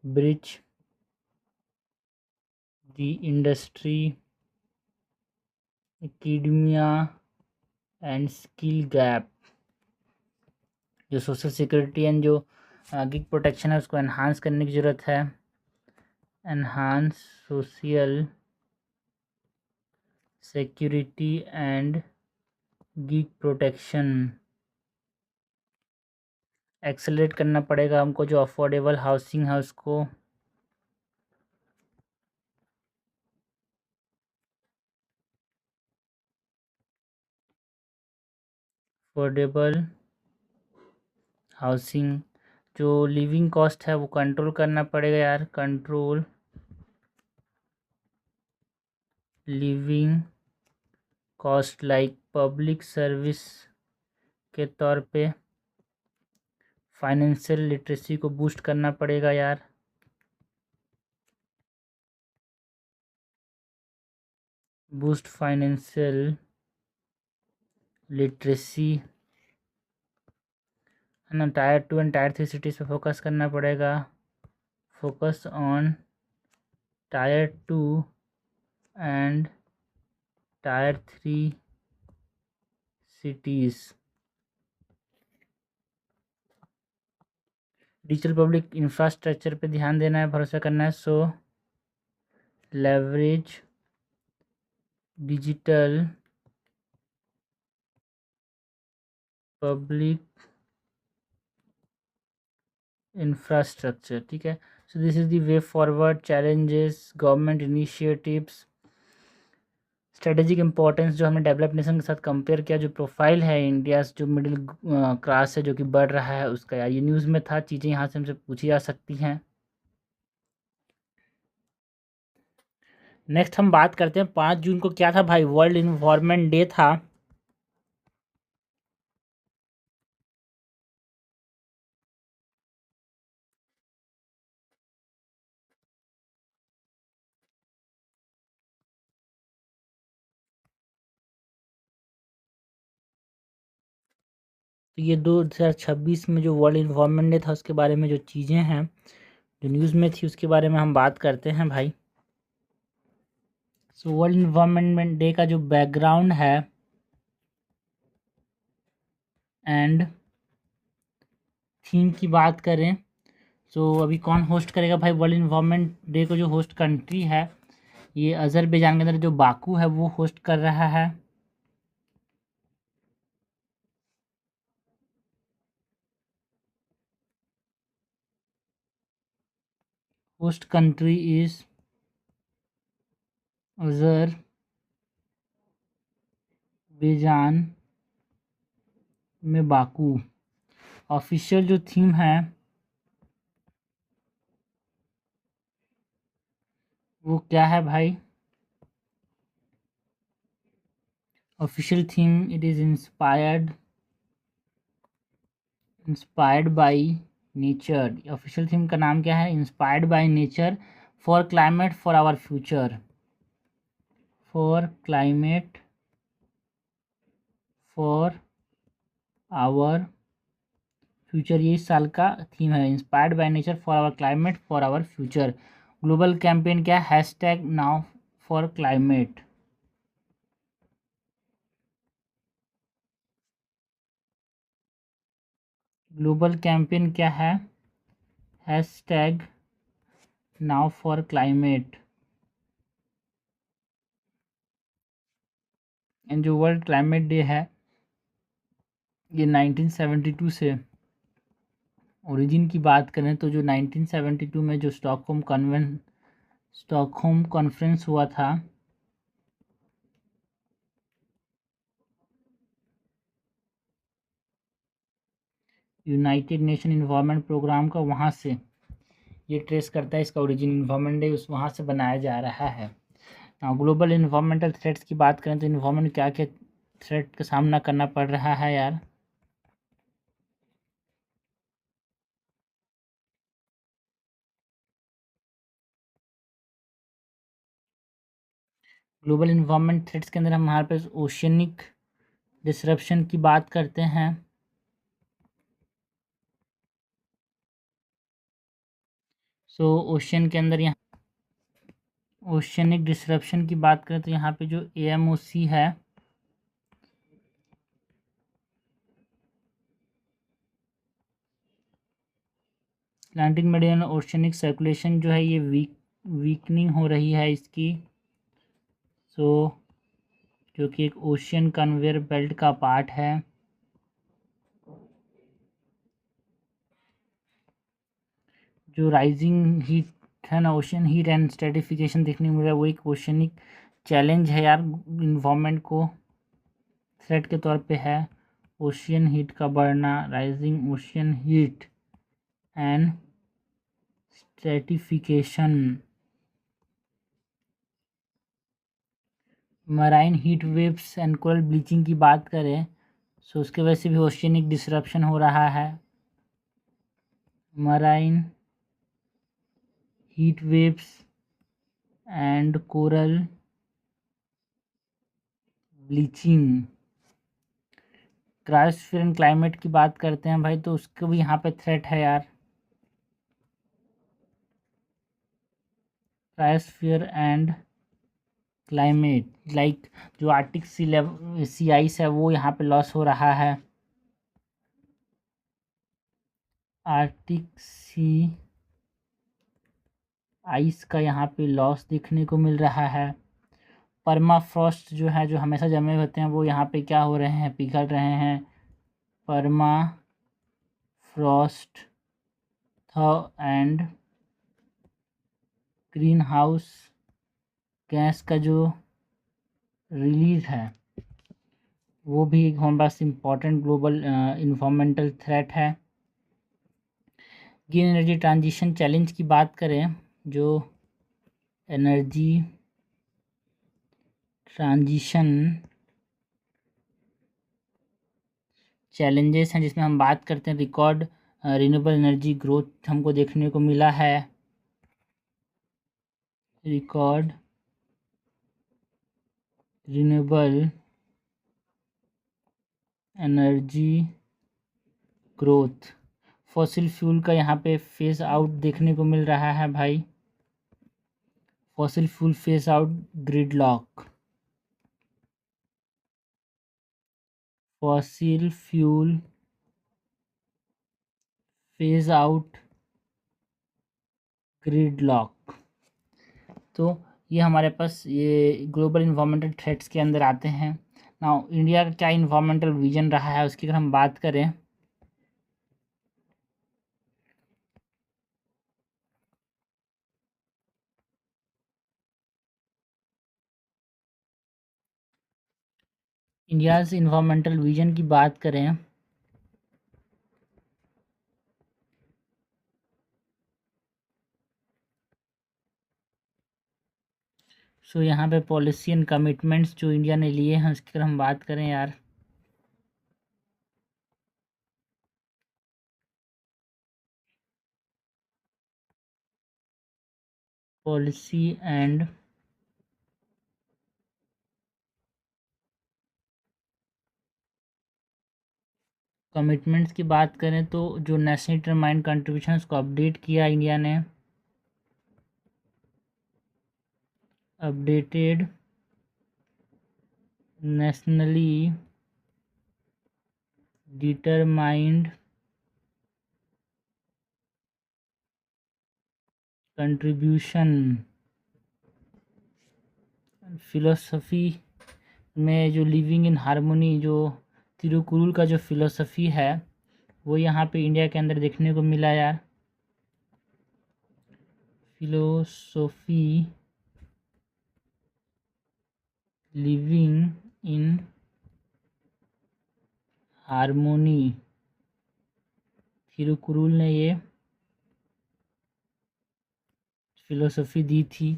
Bridge the industry academia and skill gap. जो सोशल सिक्योरिटी एंड जो गिग प्रोटेक्शन है उसको एनहांस करने की ज़रूरत है। Enhance social security and gig protection. Accelerate करना पड़ेगा हमको, जो अफोर्डेबल हाउसिंग है उसको अफोर्डेबल हाउसिंग। जो लिविंग कॉस्ट है वो कंट्रोल करना पड़ेगा यार, control living cost like public service के तौर पे फाइनेंशियल लिटरेसी को बूस्ट करना पड़ेगा यार। बूस्ट फाइनेंशियल लिटरेसी है ना। टायर 2 एंड टायर 3 सिटीज़ पे फोकस करना पड़ेगा। Focus on tyre 2 and tyre 3 cities. Digital public infrastructure पे ध्यान देना है, भरोसा करना है। सो लेवरेज डिजिटल पब्लिक इंफ्रास्ट्रक्चर, ठीक है। So this is the way forward, challenges, government initiatives, strategic importance. जो हमने डेवलप नेशन के साथ कंपेयर किया, जो प्रोफाइल है इंडिया जो मिडिल क्लास है जो कि बढ़ रहा है उसका, यार ये न्यूज़ में था। चीज़ें यहाँ से हमसे पूछी जा सकती हैं। नेक्स्ट हम बात करते हैं 5 जून को क्या था भाई, वर्ल्ड इन्वायरमेंट डे था। तो ये 2026 में जो वर्ल्ड इन्वायरमेंट डे था उसके बारे में जो चीज़ें हैं जो न्यूज़ में थी उसके बारे में हम बात करते हैं भाई। सो वर्ल्ड इन्वायरमेंट डे का जो बैकग्राउंड है एंड थीम की बात करें, सो अभी कौन होस्ट करेगा भाई वर्ल्ड इन्वायरमेंट डे को। जो होस्ट कंट्री है ये अज़रबैजान के अंदर जो बाकू है वो होस्ट कर रहा है। होस्ट कंट्री इज अज़रबैजान में बाकू। ऑफिशियल जो थीम है वो क्या है भाई। Official theme it is inspired by nature. Official theme का नाम क्या है, inspired by nature for climate for our future. For climate for our future, ये इस साल का थीम है, inspired by nature for our climate for our future. Global campaign क्या है, hashtag now for climate. Global campaign क्या है, hashtag now for climate. And जो वर्ल्ड क्लाइमेट डे है ये 1972 से ओरिजिन की बात करें तो जो 1972 में जो स्टॉकहोम कॉन्फ्रेंस हुआ था, यूनाइटेड नेशन इन्वायरमेंट प्रोग्राम का, वहाँ से ये ट्रेस करता है इसका ओरिजिन। इन्वायरमेंट डे उस वहाँ से बनाया जा रहा है। ग्लोबल इन्वायरमेंटल थ्रेट्स की बात करें तो इन्वायरमेंट क्या क्या थ्रेट का सामना करना पड़ रहा है यार। ग्लोबल इन्वायरमेंट थ्रेट्स के अंदर हम हमारे पास ओशियनिक डिसरप्शन की बात करते हैं। सो ओशियन के अंदर यहाँ ओशियनिक डिसरप्शन की बात करें तो यहाँ पे जो AMOC है, अटलांटिक मेडियन ओशियनिक सर्कुलेशन जो है ये वीकनिंग हो रही है इसकी। सो जो कि एक ओशियन कन्वेयर बेल्ट का पार्ट है। जो राइजिंग हीट है ना, ओशियन हीट एंड स्ट्रेटिफिकेशन देखने को मिल रहा है, वो एक ओशियनिक चैलेंज है यार, इन्वायरमेंट को थ्रेट के तौर पे है। ओशियन हीट का बढ़ना, rising ocean heat and stratification. Marine heat waves and coral bleaching की बात करें सो उसके वजह से भी ओशियनिक डिसरप्शन हो रहा है। Marine heat waves and coral bleaching. Cryosphere and climate की बात करते हैं भाई, तो उसको भी यहाँ पे थ्रेट है यार। क्रायोस्फीयर एंड क्लाइमेट, लाइक जो आर्टिक सी आइस है वो यहाँ पे लॉस हो रहा है। आर्टिक सी आइस का यहाँ पे लॉस देखने को मिल रहा है। परमाफ्रॉस्ट जो है, जो हमेशा जमे होते हैं, वो यहाँ पे क्या हो रहे हैं, पिघल रहे हैं। परमाफ्रॉस्ट था एंड ग्रीन हाउस गैस का जो रिलीज है वो भी एक हमारे पास इम्पॉर्टेंट ग्लोबल इन्वायरमेंटल थ्रेट है। ग्रीन एनर्जी ट्रांजिशन चैलेंज की बात करें, जो एनर्जी ट्रांजिशन चैलेंजेस हैं जिसमें हम बात करते हैं रिकॉर्ड रिन्यूएबल एनर्जी ग्रोथ हमको देखने को मिला है। Record renewable energy growth. Fossil fuel का यहाँ पे फेज आउट देखने को मिल रहा है भाई। Fossil fuel phase out gridlock. Fossil fuel phase out gridlock. तो ये हमारे पास ये ग्लोबल इन्वायरमेंटल थ्रेट्स के अंदर आते हैं। नाउ इंडिया का क्या इन्वायरमेंटल विजन रहा है उसकी अगर हम बात करें, इंडियाज़ इन्वायरमेंटल विजन की बात करें सो यहाँ पे पॉलिसी एंड कमिटमेंट्स जो इंडिया ने लिए हैं उसकी अगर हम बात करें यार, पॉलिसी एंड कमिटमेंट्स की बात करें तो जो नेशनल डिटरमाइंड कंट्रीब्यूशन उसको अपडेट किया इंडिया ने। Updated nationally determined contribution philosophy में जो लिविंग इन हारमोनी, जो तिरुकुरुल का जो फिलोसफी है वो यहाँ पे इंडिया के अंदर देखने को मिला यार। Philosophy living in harmony, Tirukkural ने ये फिलोसफी दी थी।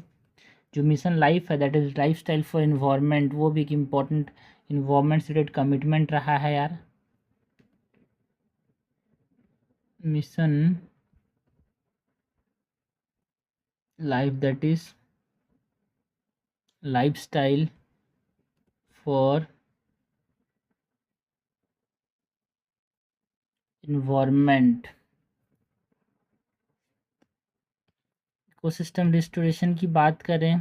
जो मिशन लाइफ है, that is life style for environment, वो भी एक इम्पॉर्टेंट इन्वायरमेंट से रिलेटेड कमिटमेंट रहा है यार। Mission life that is lifestyle for environment. Ecosystem restoration की बात करें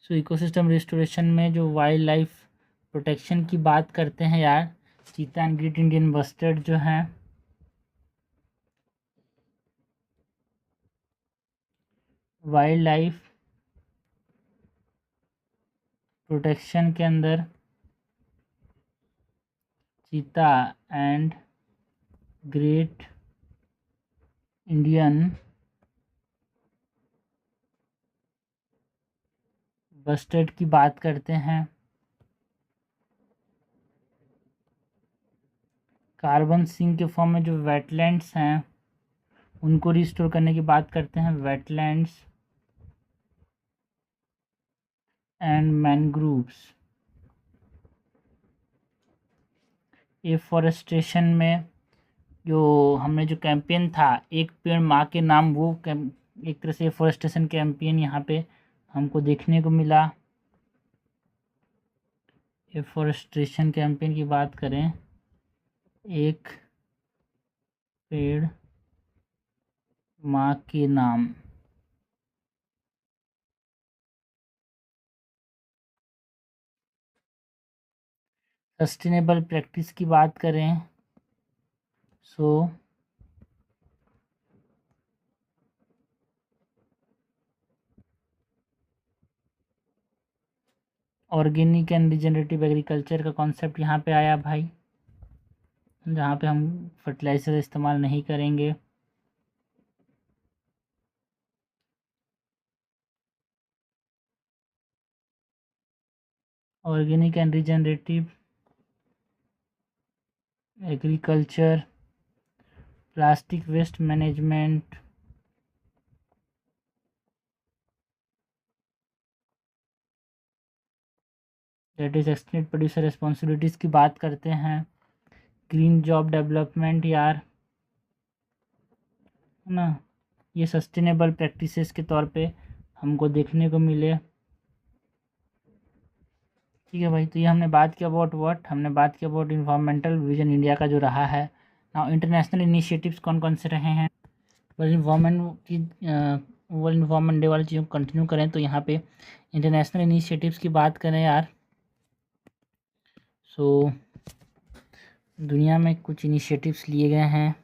सो इकोसिस्टम रिस्टोरेशन में जो वाइल्ड लाइफ प्रोटेक्शन की बात करते हैं यार, चीता एंड ग्रेट इंडियन बस्टर्ड जो है वाइल्ड लाइफ प्रोटेक्शन के अंदर चीता एंड ग्रेट इंडियन बस्टर्ड की बात करते हैं। कार्बन सिंक के फॉर्म में जो वेटलैंड्स हैं उनको रिस्टोर करने की बात करते हैं, वेटलैंड्स एंड मैनग्रूव्स। एफॉरेस्टेशन में जो हमने जो कैंपेन था एक पेड़ माँ के नाम, वो एक तरह से एफॉरेस्टेशन कैंपेन यहाँ पे हमको देखने को मिला। एफॉरेस्टेशन कैंपेन की बात करें, एक पेड़ माँ के नाम। सस्टेनेबल प्रैक्टिस की बात करें सो ऑर्गेनिक एंड रिजेनरेटिव एग्रीकल्चर का कॉन्सेप्ट यहाँ पे आया भाई, जहाँ पे हम फर्टिलाइज़र इस्तेमाल नहीं करेंगे। Organic and regenerative agriculture, plastic waste management, that is extended producer responsibilities की बात करते हैं। ग्रीन जॉब डेवलपमेंट यार, है ना, ये सस्टेनेबल प्रैक्टिसेस के तौर पे हमको देखने को मिले। ठीक है भाई, तो ये हमने बात किया अबाउट व्हाट, हमने बात किया अबाउट इन्वायरमेंटल विजन इंडिया का जो रहा है। नाउ इंटरनेशनल इनिशिएटिव्स कौन कौन से रहे हैं। वर्ल्ड इन्वायरमेंट की वर्ल्ड इन्वायरमेंट डे वाली चीज़ों को कंटिन्यू करें तो यहाँ पे इंटरनेशनल इनिशिएटिव्स की बात करें यार, सो दुनिया में कुछ इनिशिएटिव्स लिए गए हैं।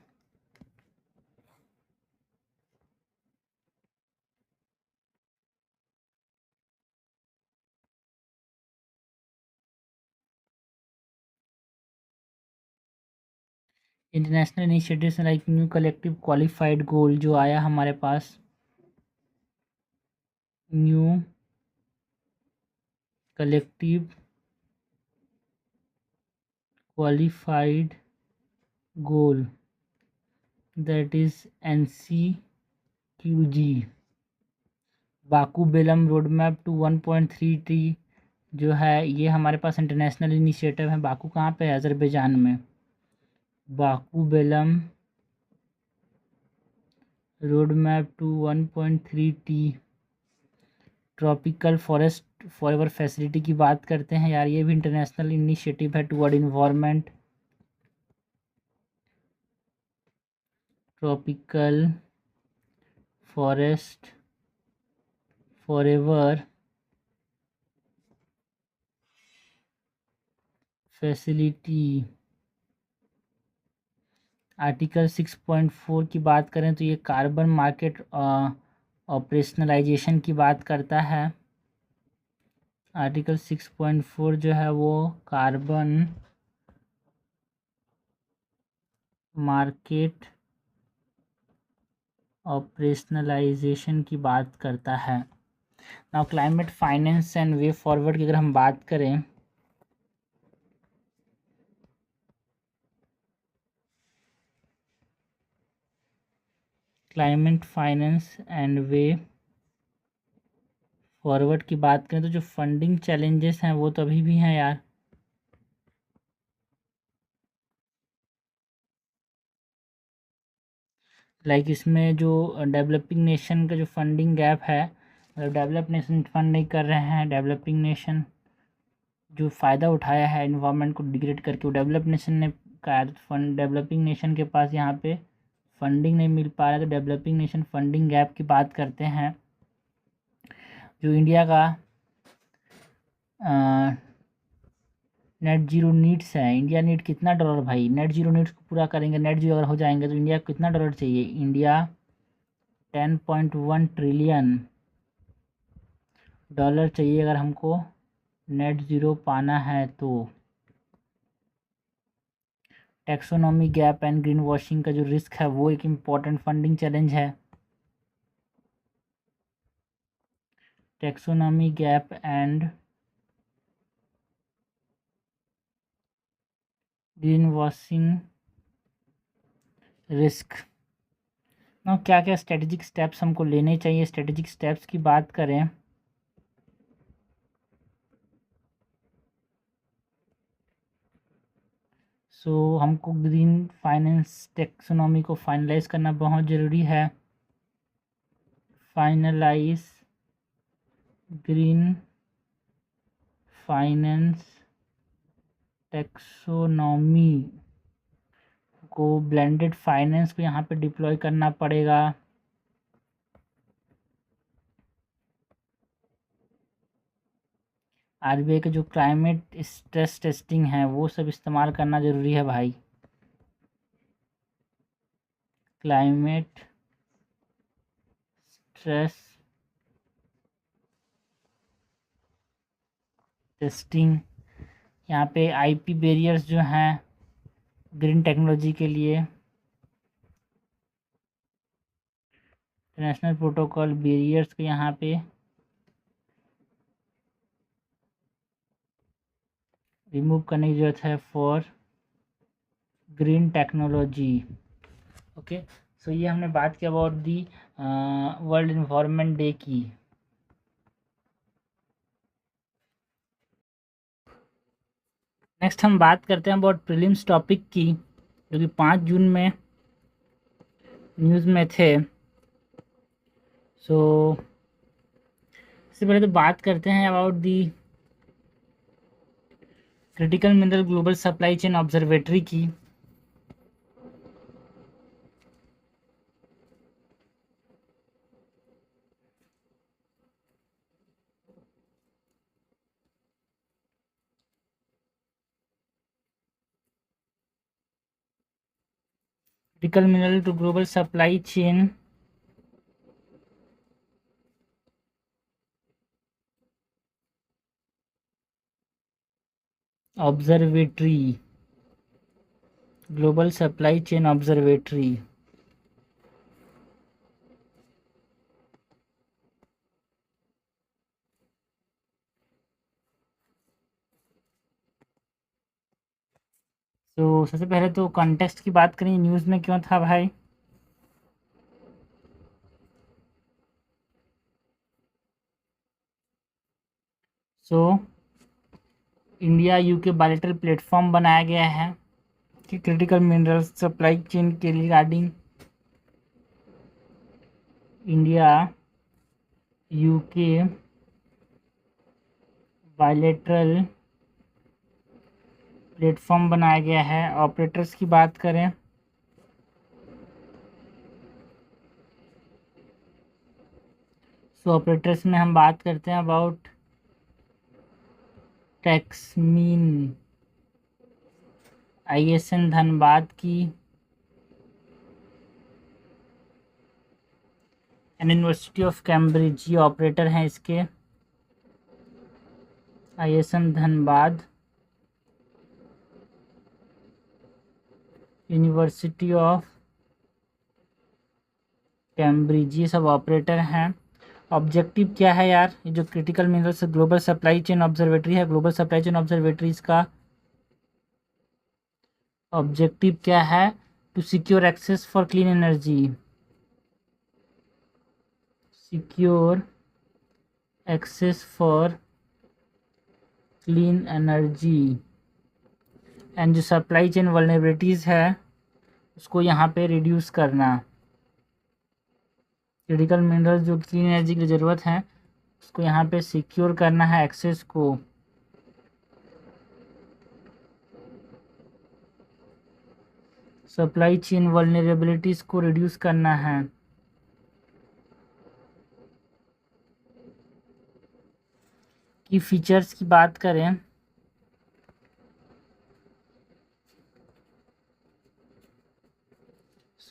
International initiatives like new collective qualified goal जो आया हमारे पास, new collective qualified goal, that is NCQG। Baku Belem road map to 1.3T जो है ये हमारे पास इंटरनेशनल इनिशिएटिव है। बाकू कहाँ पे है, अजरबैजान में। Baku Belem road map to 1.3T। Tropical forest forever facility की बात करते हैं यार, ये भी इंटरनेशनल इनिशिएटिव है toward environment. Tropical forest forever facility. Article 6.4 की बात करें तो ये कार्बन मार्केट ऑपरेशनलाइजेशन की बात करता है। आर्टिकल 6.4 जो है वो कार्बन मार्केट ऑपरेशनलाइजेशन की बात करता है। Now climate finance and way forward की अगर हम बात करें, climate finance and way forward की बात करें तो जो फंडिंग चैलेंजेस हैं वो तो अभी भी हैं यार। लाइक इसमें जो डेवलपिंग नेशन का जो फंडिंग गैप है, मतलब डेवलप नेशन फंड नहीं कर रहे हैं, डेवलपिंग नेशन जो फ़ायदा उठाया है इन्वायरमेंट को डिग्रेड करके, वो डेवलप नेशन ने कहा, तो फंड डेवलपिंग नेशन के पास यहाँ पे फंडिंग नहीं मिल पा रहा है, तो डेवलपिंग नेशन फंडिंग गैप की बात करते हैं। जो इंडिया का नेट जीरो नीड्स है, इंडिया नीड कितना डॉलर भाई, नेट जीरो नीड्स को पूरा करेंगे, नेट जीरो अगर हो जाएंगे तो इंडिया को कितना डॉलर चाहिए, इंडिया 10.1 ट्रिलियन डॉलर चाहिए अगर हमको नेट ज़ीरो पाना है तो। Taxonomy gap and green washing का जो रिस्क है वो एक इम्पॉर्टेंट फंडिंग चैलेंज है। Taxonomy gap and green washing risk. ना क्या क्या स्ट्रेटेजिक स्टेप्स हमको लेने चाहिए, स्ट्रेटेजिक स्टेप्स की बात करें हमको ग्रीन फाइनेंस टैक्सोनॉमी को फाइनलाइज करना बहुत ज़रूरी है। फाइनलाइज ग्रीन फाइनेंस टैक्सोनॉमी को, ब्लेंडेड फाइनेंस को यहाँ पे डिप्लॉय करना पड़ेगा। आरबीआई का जो क्लाइमेट स्ट्रेस टेस्टिंग है वो सब इस्तेमाल करना ज़रूरी है भाई। क्लाइमेट स्ट्रेस टेस्टिंग, यहाँ पे आईपी बैरियर्स जो हैं ग्रीन टेक्नोलॉजी के लिए, इंटरनेशनल प्रोटोकॉल बैरियर्स को यहाँ पे रिमूव करने की ज़रूरत है फॉर ग्रीन टेक्नोलॉजी। ओके, सो ये हमने बात की about the world environment day की। नेक्स्ट हम बात करते हैं अबाउट प्रीलिम्स टॉपिक की, जो कि 5 जून में न्यूज़ में थे। इससे पहले तो बात करते हैं about the critical mineral global supply chain observatory की। Critical mineral to global supply chain observatory, global supply chain observatory. तो सबसे पहले तो कॉन्टेक्स्ट की बात करें, न्यूज़ में क्यों था भाई। इंडिया यूके बायलैटरल प्लेटफॉर्म बनाया गया है कि क्रिटिकल मिनरल सप्लाई चेन के regarding India UK bilateral platform बनाया गया है। ऑपरेटर्स की बात करें ऑपरेटर्स में हम बात करते हैं अबाउट टैक्समीन ISN धनबाद की, एंड यूनिवर्सिटी ऑफ कैम्ब्रिज, ये ऑपरेटर हैं इसके। ISN Dhanbad, university of Cambridge, ये सब ऑपरेटर हैं। ऑब्जेक्टिव क्या है यार, ये जो critical minerals global supply chain observatory है, ग्लोबल सप्लाई चेन ऑब्जर्वेटरी, इसका ऑब्जेक्टिव क्या है, to secure access for clean energy, secure access for clean energy, and जो सप्लाई चेन वल्नरेबिलिटीज़ है उसको यहाँ पे रिड्यूस करना। क्रिटिकल मिनरल्स जो क्लीन एनर्जी की ज़रूरत है उसको यहाँ पे सिक्योर करना है, एक्सेस को। सप्लाई चेन वल्नरेबिलिटीज़ को रिड्यूस करना है। की फीचर्स की बात करें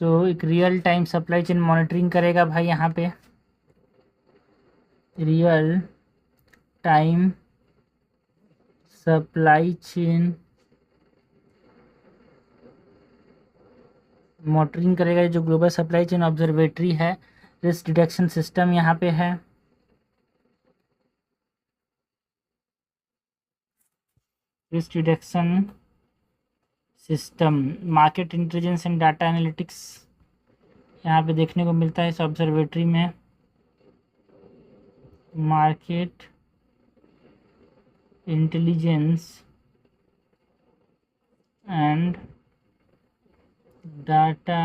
एक real time supply chain monitoring करेगा भाई, यहाँ पे real time supply chain monitoring करेगा। जो ग्लोबल सप्लाई चेन ऑब्जर्वेटरी है, रिस्क डिटेक्शन सिस्टम यहाँ पे है। Risk detection system, market intelligence and data analytics यहाँ पे देखने को मिलता है इस ऑब्जर्वेटरी में। Market intelligence and data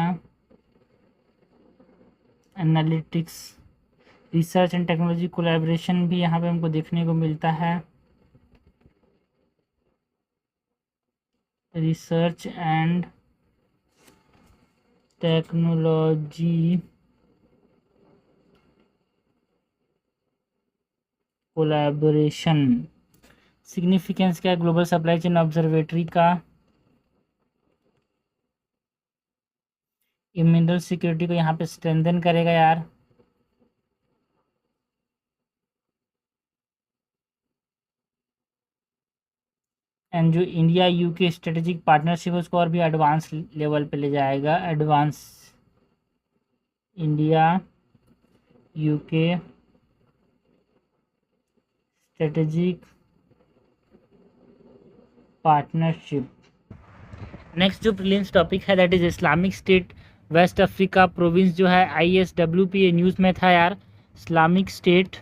analytics, research and technology collaboration भी यहाँ पे हमको देखने को मिलता है। Research and technology collaboration. Significance क्या है ग्लोबल सप्लाई चेन ऑब्जर्वेटरी का? ये मिनरल सिक्योरिटी को यहाँ पे स्ट्रेंथन करेगा यार। एंड जो इंडिया यूके स्ट्रेटेजिक पार्टनरशिप है उसको और भी एडवांस लेवल पे ले जाएगा। Advance India UK strategic partnership. Next जो प्रीलिम्स टॉपिक है that is Islamic State West Africa Province जो है ISWP, ये न्यूज़ में था यार। Islamic State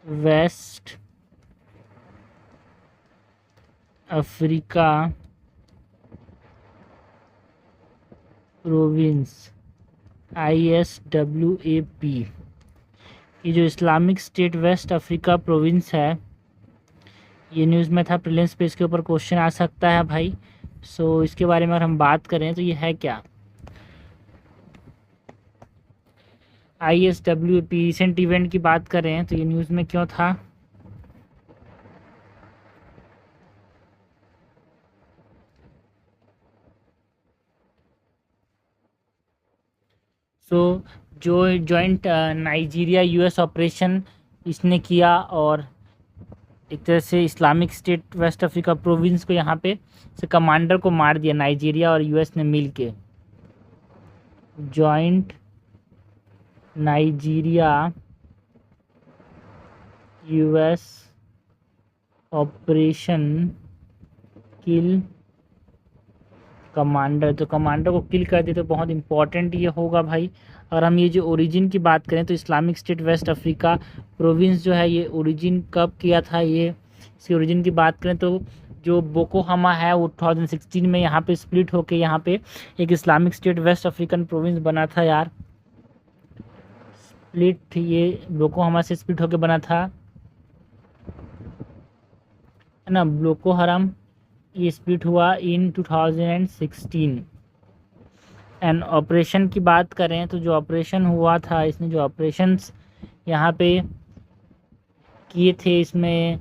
West Africa Province ISWAP, ये जो Islamic State West Africa Province है ये न्यूज़ में था। प्रीलिम्स पे इसके ऊपर क्वेश्चन आ सकता है भाई। इसके बारे में अगर हम बात करें तो ये है क्या? ISWAP रिसेंट इवेंट की बात करें तो ये न्यूज़ में क्यों था? जो जॉइंट नाइजीरिया US ऑपरेशन इसने किया और एक तरह से Islamic State West Africa Province को यहाँ पे से कमांडर को मार दिया नाइजीरिया और US ने मिल के। जॉइंट नाइजीरिया US ऑपरेशन किल कमांडर, तो कमांडर को किल कर दिया। तो बहुत इंपॉर्टेंट ये होगा भाई। और हम ये जो ओरिजिन की बात करें तो Islamic State West Africa Province जो है ये ओरिजिन कब किया था, ये इसकी ओरिजिन की बात करें तो जो बोको हमा है वो 2016 में यहाँ पे स्प्लिट होके यहाँ पे एक Islamic State West African Province बना था यार। स्प्लिट ये बोको हमा से स्प्लिट होके बना था, है ना। बोको हराम ये स्प्लिट हुआ इन 2016। एंड ऑपरेशन की बात करें तो जो ऑपरेशन हुआ था, इसने जो ऑपरेशंस यहाँ पे किए थे इसमें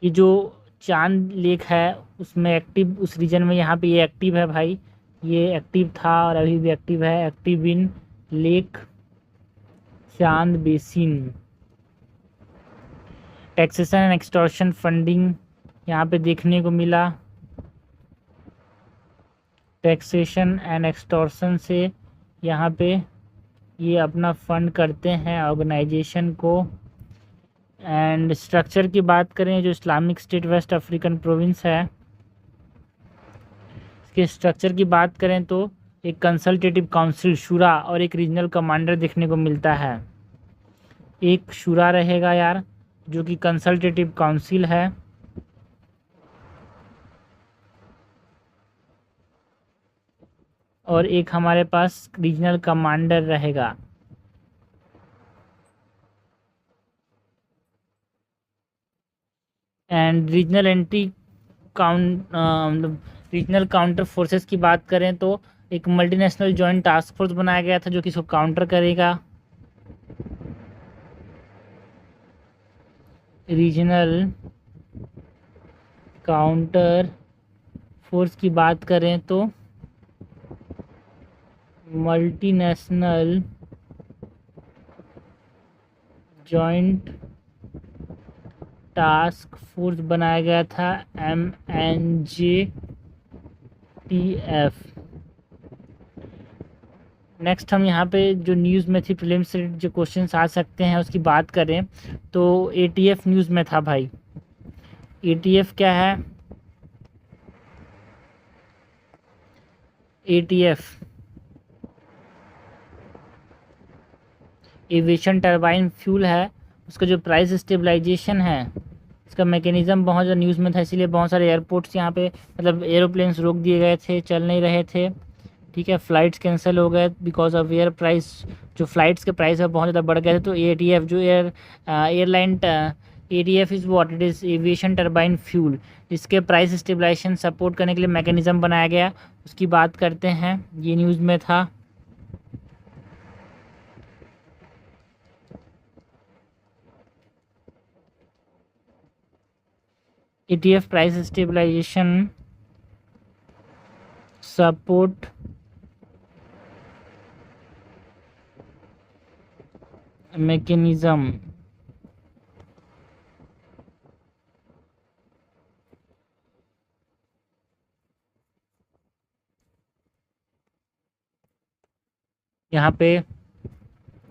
ये जो चांद लेक है उसमें एक्टिव, उस रीजन में यहाँ पे ये एक्टिव है भाई। ये एक्टिव था और अभी भी एक्टिव है। एक्टिव इन लेक चांद basin. Taxation and extortion funding यहाँ पे देखने को मिला। टैक्सेशन एंड एक्सटॉर्शन से यहाँ पे ये अपना फंड करते हैं ऑर्गेनाइजेशन को। एंड स्ट्रक्चर की बात करें जो Islamic State West African Province है इसके स्ट्रक्चर की बात करें तो एक कंसल्टेटिव काउंसिल शुरा और एक रीजनल कमांडर देखने को मिलता है। एक शुरा रहेगा यार जो कि कंसल्टेटिव काउंसिल है, और एक हमारे पास रीजनल कमांडर रहेगा। एंड रीजनल एंटी मतलब रीजनल काउंटर फोर्सेस की बात करें तो एक मल्टीनेशनल जॉइंट टास्क फोर्स बनाया गया था जो कि इसको काउंटर करेगा। रीजनल काउंटर फोर्स की बात करें तो मल्टीनेशनल जॉइंट टास्क फोर्स बनाया गया था MNJTF। नेक्स्ट हम यहाँ पे जो न्यूज़ में थी प्रीलिम्स से जो क्वेश्चंस आ सकते हैं उसकी बात करें तो ATF न्यूज़ में था भाई। ATF क्या है? ATF एविएशन टरबाइन फ्यूल है, उसका जो प्राइस स्टेबलाइजेशन है, इसका मैकेनिज़्म बहुत ज़्यादा न्यूज़ में था, इसीलिए बहुत सारे एयरपोर्ट्स यहाँ पे मतलब एरोप्लेन्स रोक दिए गए थे, चल नहीं रहे थे। ठीक है, फ़्लाइट्स कैंसिल हो गए बिकॉज ऑफ एयर प्राइस, जो फ़्लाइट्स के प्राइस है बहुत ज़्यादा बढ़ गए थे। तो ATF जो airline ATF is what it is aviation turbine fuel, इसके प्राइस स्टेबलाइजेशन सपोर्ट करने के लिए मैकेनिज़्म बनाया गया, उसकी बात करते हैं। ये न्यूज़ में था। ATF price stabilization support mechanism. यहाँ पे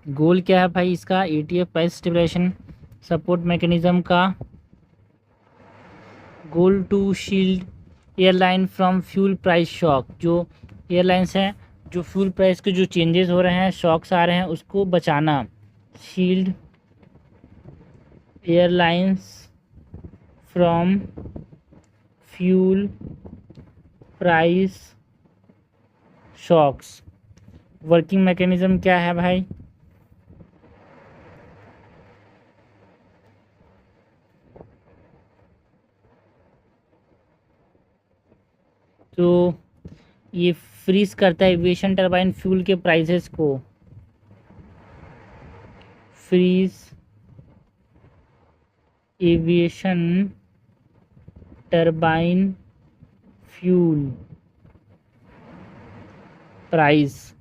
गोल क्या है भाई इसका? ATF price stabilization support mechanism का goal to shield airline from fuel price shock. जो एयरलाइंस हैं, जो फ्यूल प्राइस के जो चेंजेस हो रहे हैं, शॉक्स आ रहे हैं, उसको बचाना। Shield airlines from fuel price shocks. Working mechanism क्या है भाई? तो ये फ्रीज करता है एविएशन टरबाइन फ्यूल के प्राइसेस को। Freeze aviation turbine fuel price,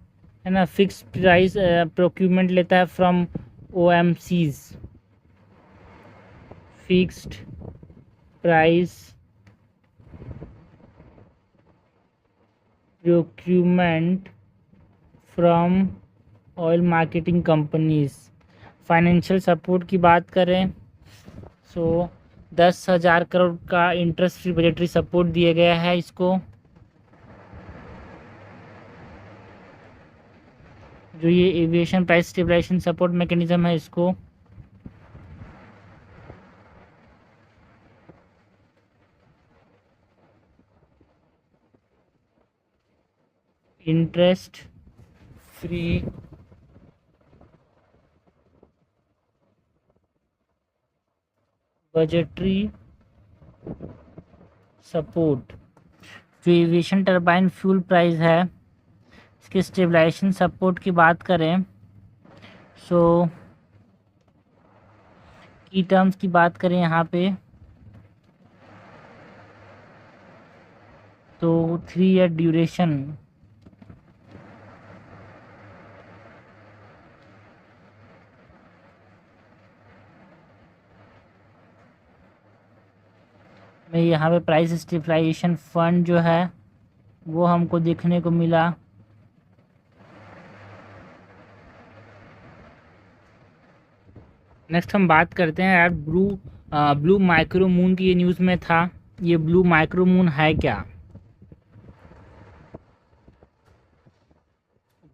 है ना, फिक्स प्राइस प्रोक्यूरमेंट लेता है from OMCs, fixed price procurement from oil marketing companies. Financial support की बात करें सो 10,000 करोड़ का इंटरेस्ट फ्री बजटरी सपोर्ट दिया गया है इसको। जो ये aviation price stabilization support mechanism है, इसको इंटरेस्ट फ्री बजटरी सपोर्ट। जो एविएशन टरबाइन फ्यूल प्राइस है, इसके स्टेबलाइजेशन सपोर्ट की बात करें सो की टर्म्स की बात करें यहाँ पे तो 3 ईयर ड्यूरेशन में यहाँ पे प्राइस स्टेबलाइजेशन फंड जो है वो हमको देखने को मिला। नेक्स्ट हम बात करते हैं यार ब्लू माइक्रो मून की। ये न्यूज़ में था, ये ब्लू माइक्रो मून है क्या?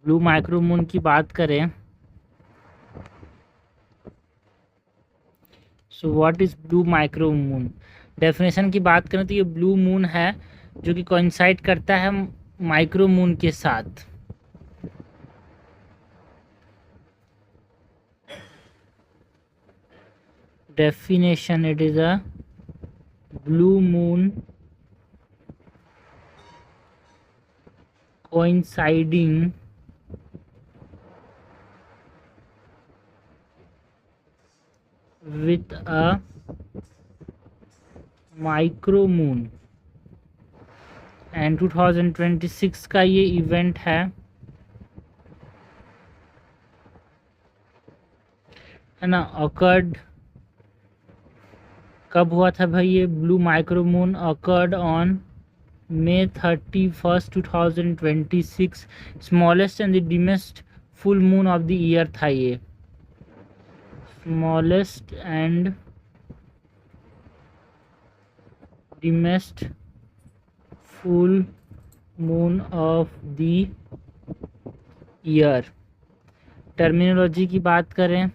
ब्लू माइक्रो मून की बात करें so what is blue micro moon? Definition की बात करें तो ये ब्लू मून है जो कि कोइंसाइड करता है माइक्रो मून के साथ। Definition: it is a blue moon coinciding with a micro moon, and 2026 का ये इवेंट है ना। occurred कब हुआ था भाई? ये blue micro moon occurred on May 31st 2026, smallest and the dimmest full moon of the year था ये। Smallest and dimmest full moon of the year. Terminology की बात करें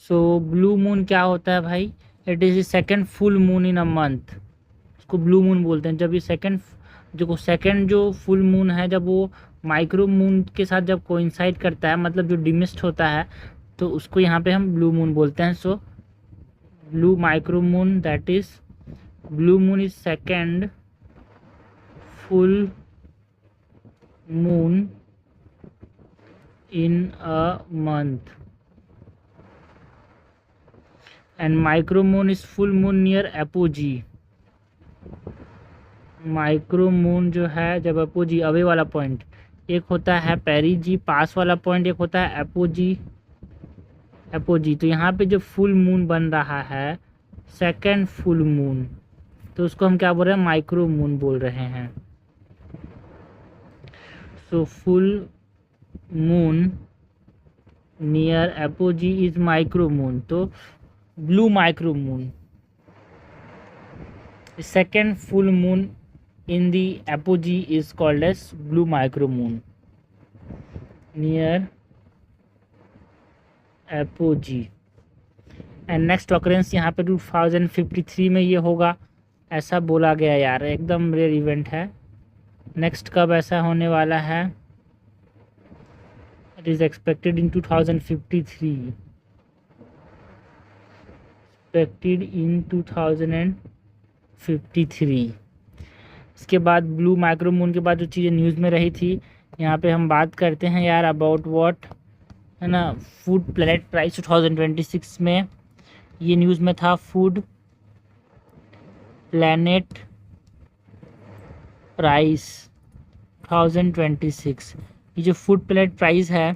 सो ब्लू मून क्या होता है भाई? It is the second full moon in a month, उसको ब्लू मून बोलते हैं। जब ये सेकेंड जो फुल मून है, जब वो माइक्रो मून के साथ जब कोइंसाइड करता है, मतलब जो डिमिस्ट होता है, तो उसको यहाँ पे हम ब्लू मून बोलते हैं। सो blue micro moon, that is blue moon is second full moon in a month, and micro moon is full moon near apogee। Micro moon जो है जब एपोजी अवे वाला पॉइंट, एक होता है पेरीजी पास वाला पॉइंट, एक होता है एपोजी। तो यहाँ पे जो फुल मून बन रहा है सेकेंड फुल मून, तो उसको हम क्या बोल रहे हैं? माइक्रो मून बोल रहे हैं। So full moon near apogee is micro moon, तो blue micro moon. Second full moon in the apogee is called as blue micro moon near apogee, and next occurrence यहाँ पे 2053 में ये होगा, ऐसा बोला गया यार, एकदम रेयर इवेंट है। नेक्स्ट कब ऐसा होने वाला है? It is expected in 2053, expected in 2053। इसके बाद ब्लू माइक्रो मून के बाद जो चीज़ें न्यूज़ में रही थी, यहाँ पे हम बात करते हैं यार अबाउट व्हाट है ना। फूड प्लेनेट प्राइस 2026 में ये न्यूज़ में था। फूड प्लेनेट प्राइस 2026, ये जो फूड प्लेनेट प्राइस है,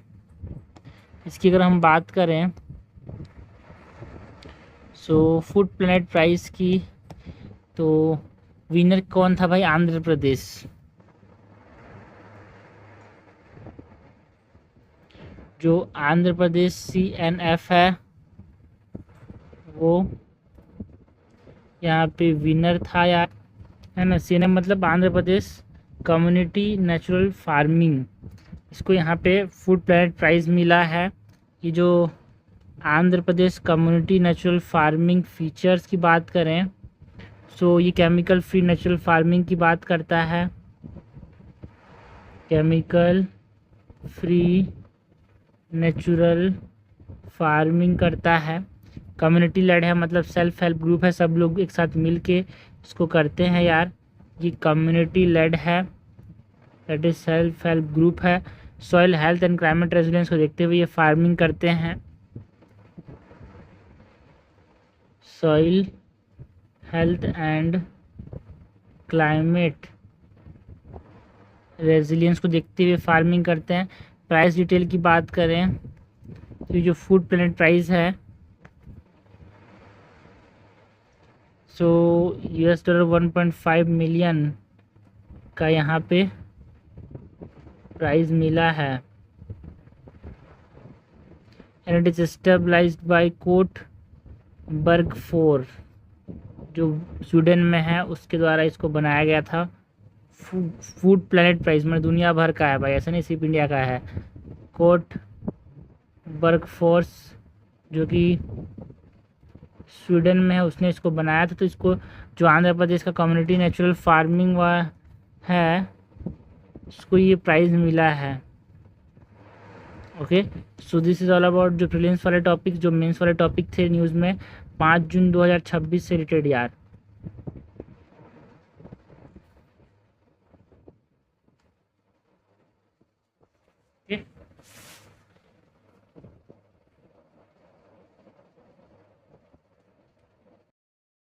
इसकी अगर हम बात करें सो फूड प्लेनेट प्राइस की, तो विनर कौन था भाई? आंध्र प्रदेश। जो आंध्र प्रदेश CNF है वो यहाँ पे विनर था यार, है ना। CNF मतलब Andhra Pradesh community natural farming, इसको यहाँ पे फूड प्लेनेट प्राइज़ मिला है। ये जो Andhra Pradesh community natural farming features की बात करें सो ये केमिकल फ्री नेचुरल फार्मिंग की बात करता है। केमिकल फ्री नेचुरल फार्मिंग करता है। कम्युनिटी लेड है, मतलब सेल्फ हेल्प ग्रुप है, सब लोग एक साथ मिल के इसको करते हैं यार। ये कम्युनिटी लेड है, that is self help group है। Soil health and climate resilience को देखते हुए ये फार्मिंग करते हैं। Soil health and climate resilience को देखते हुए फार्मिंग करते हैं। प्राइस डिटेल की बात करें तो ये जो फूड प्लेनेट प्राइस है सो $1.5 मिलियन का यहाँ पे प्राइस मिला है। And it is stabilized by Kotberg 4, जो स्वीडन में है, उसके द्वारा इसको बनाया गया था। फूड प्लेनेट प्राइस मतलब दुनिया भर का है भाई, ऐसा नहीं सिर्फ इंडिया का है। वर्कफोर्स जो कि स्वीडन में है, उसने इसको बनाया था। तो इसको जो आंध्र प्रदेश का कम्युनिटी नेचुरल फार्मिंग है, उसको ये प्राइज़ मिला है। Okay, so this is all about जो प्रीलिम्स वाले टॉपिक। जो मेंस वाले टॉपिक थे न्यूज़ में 5 जून 2026 से रिलेटेड यार।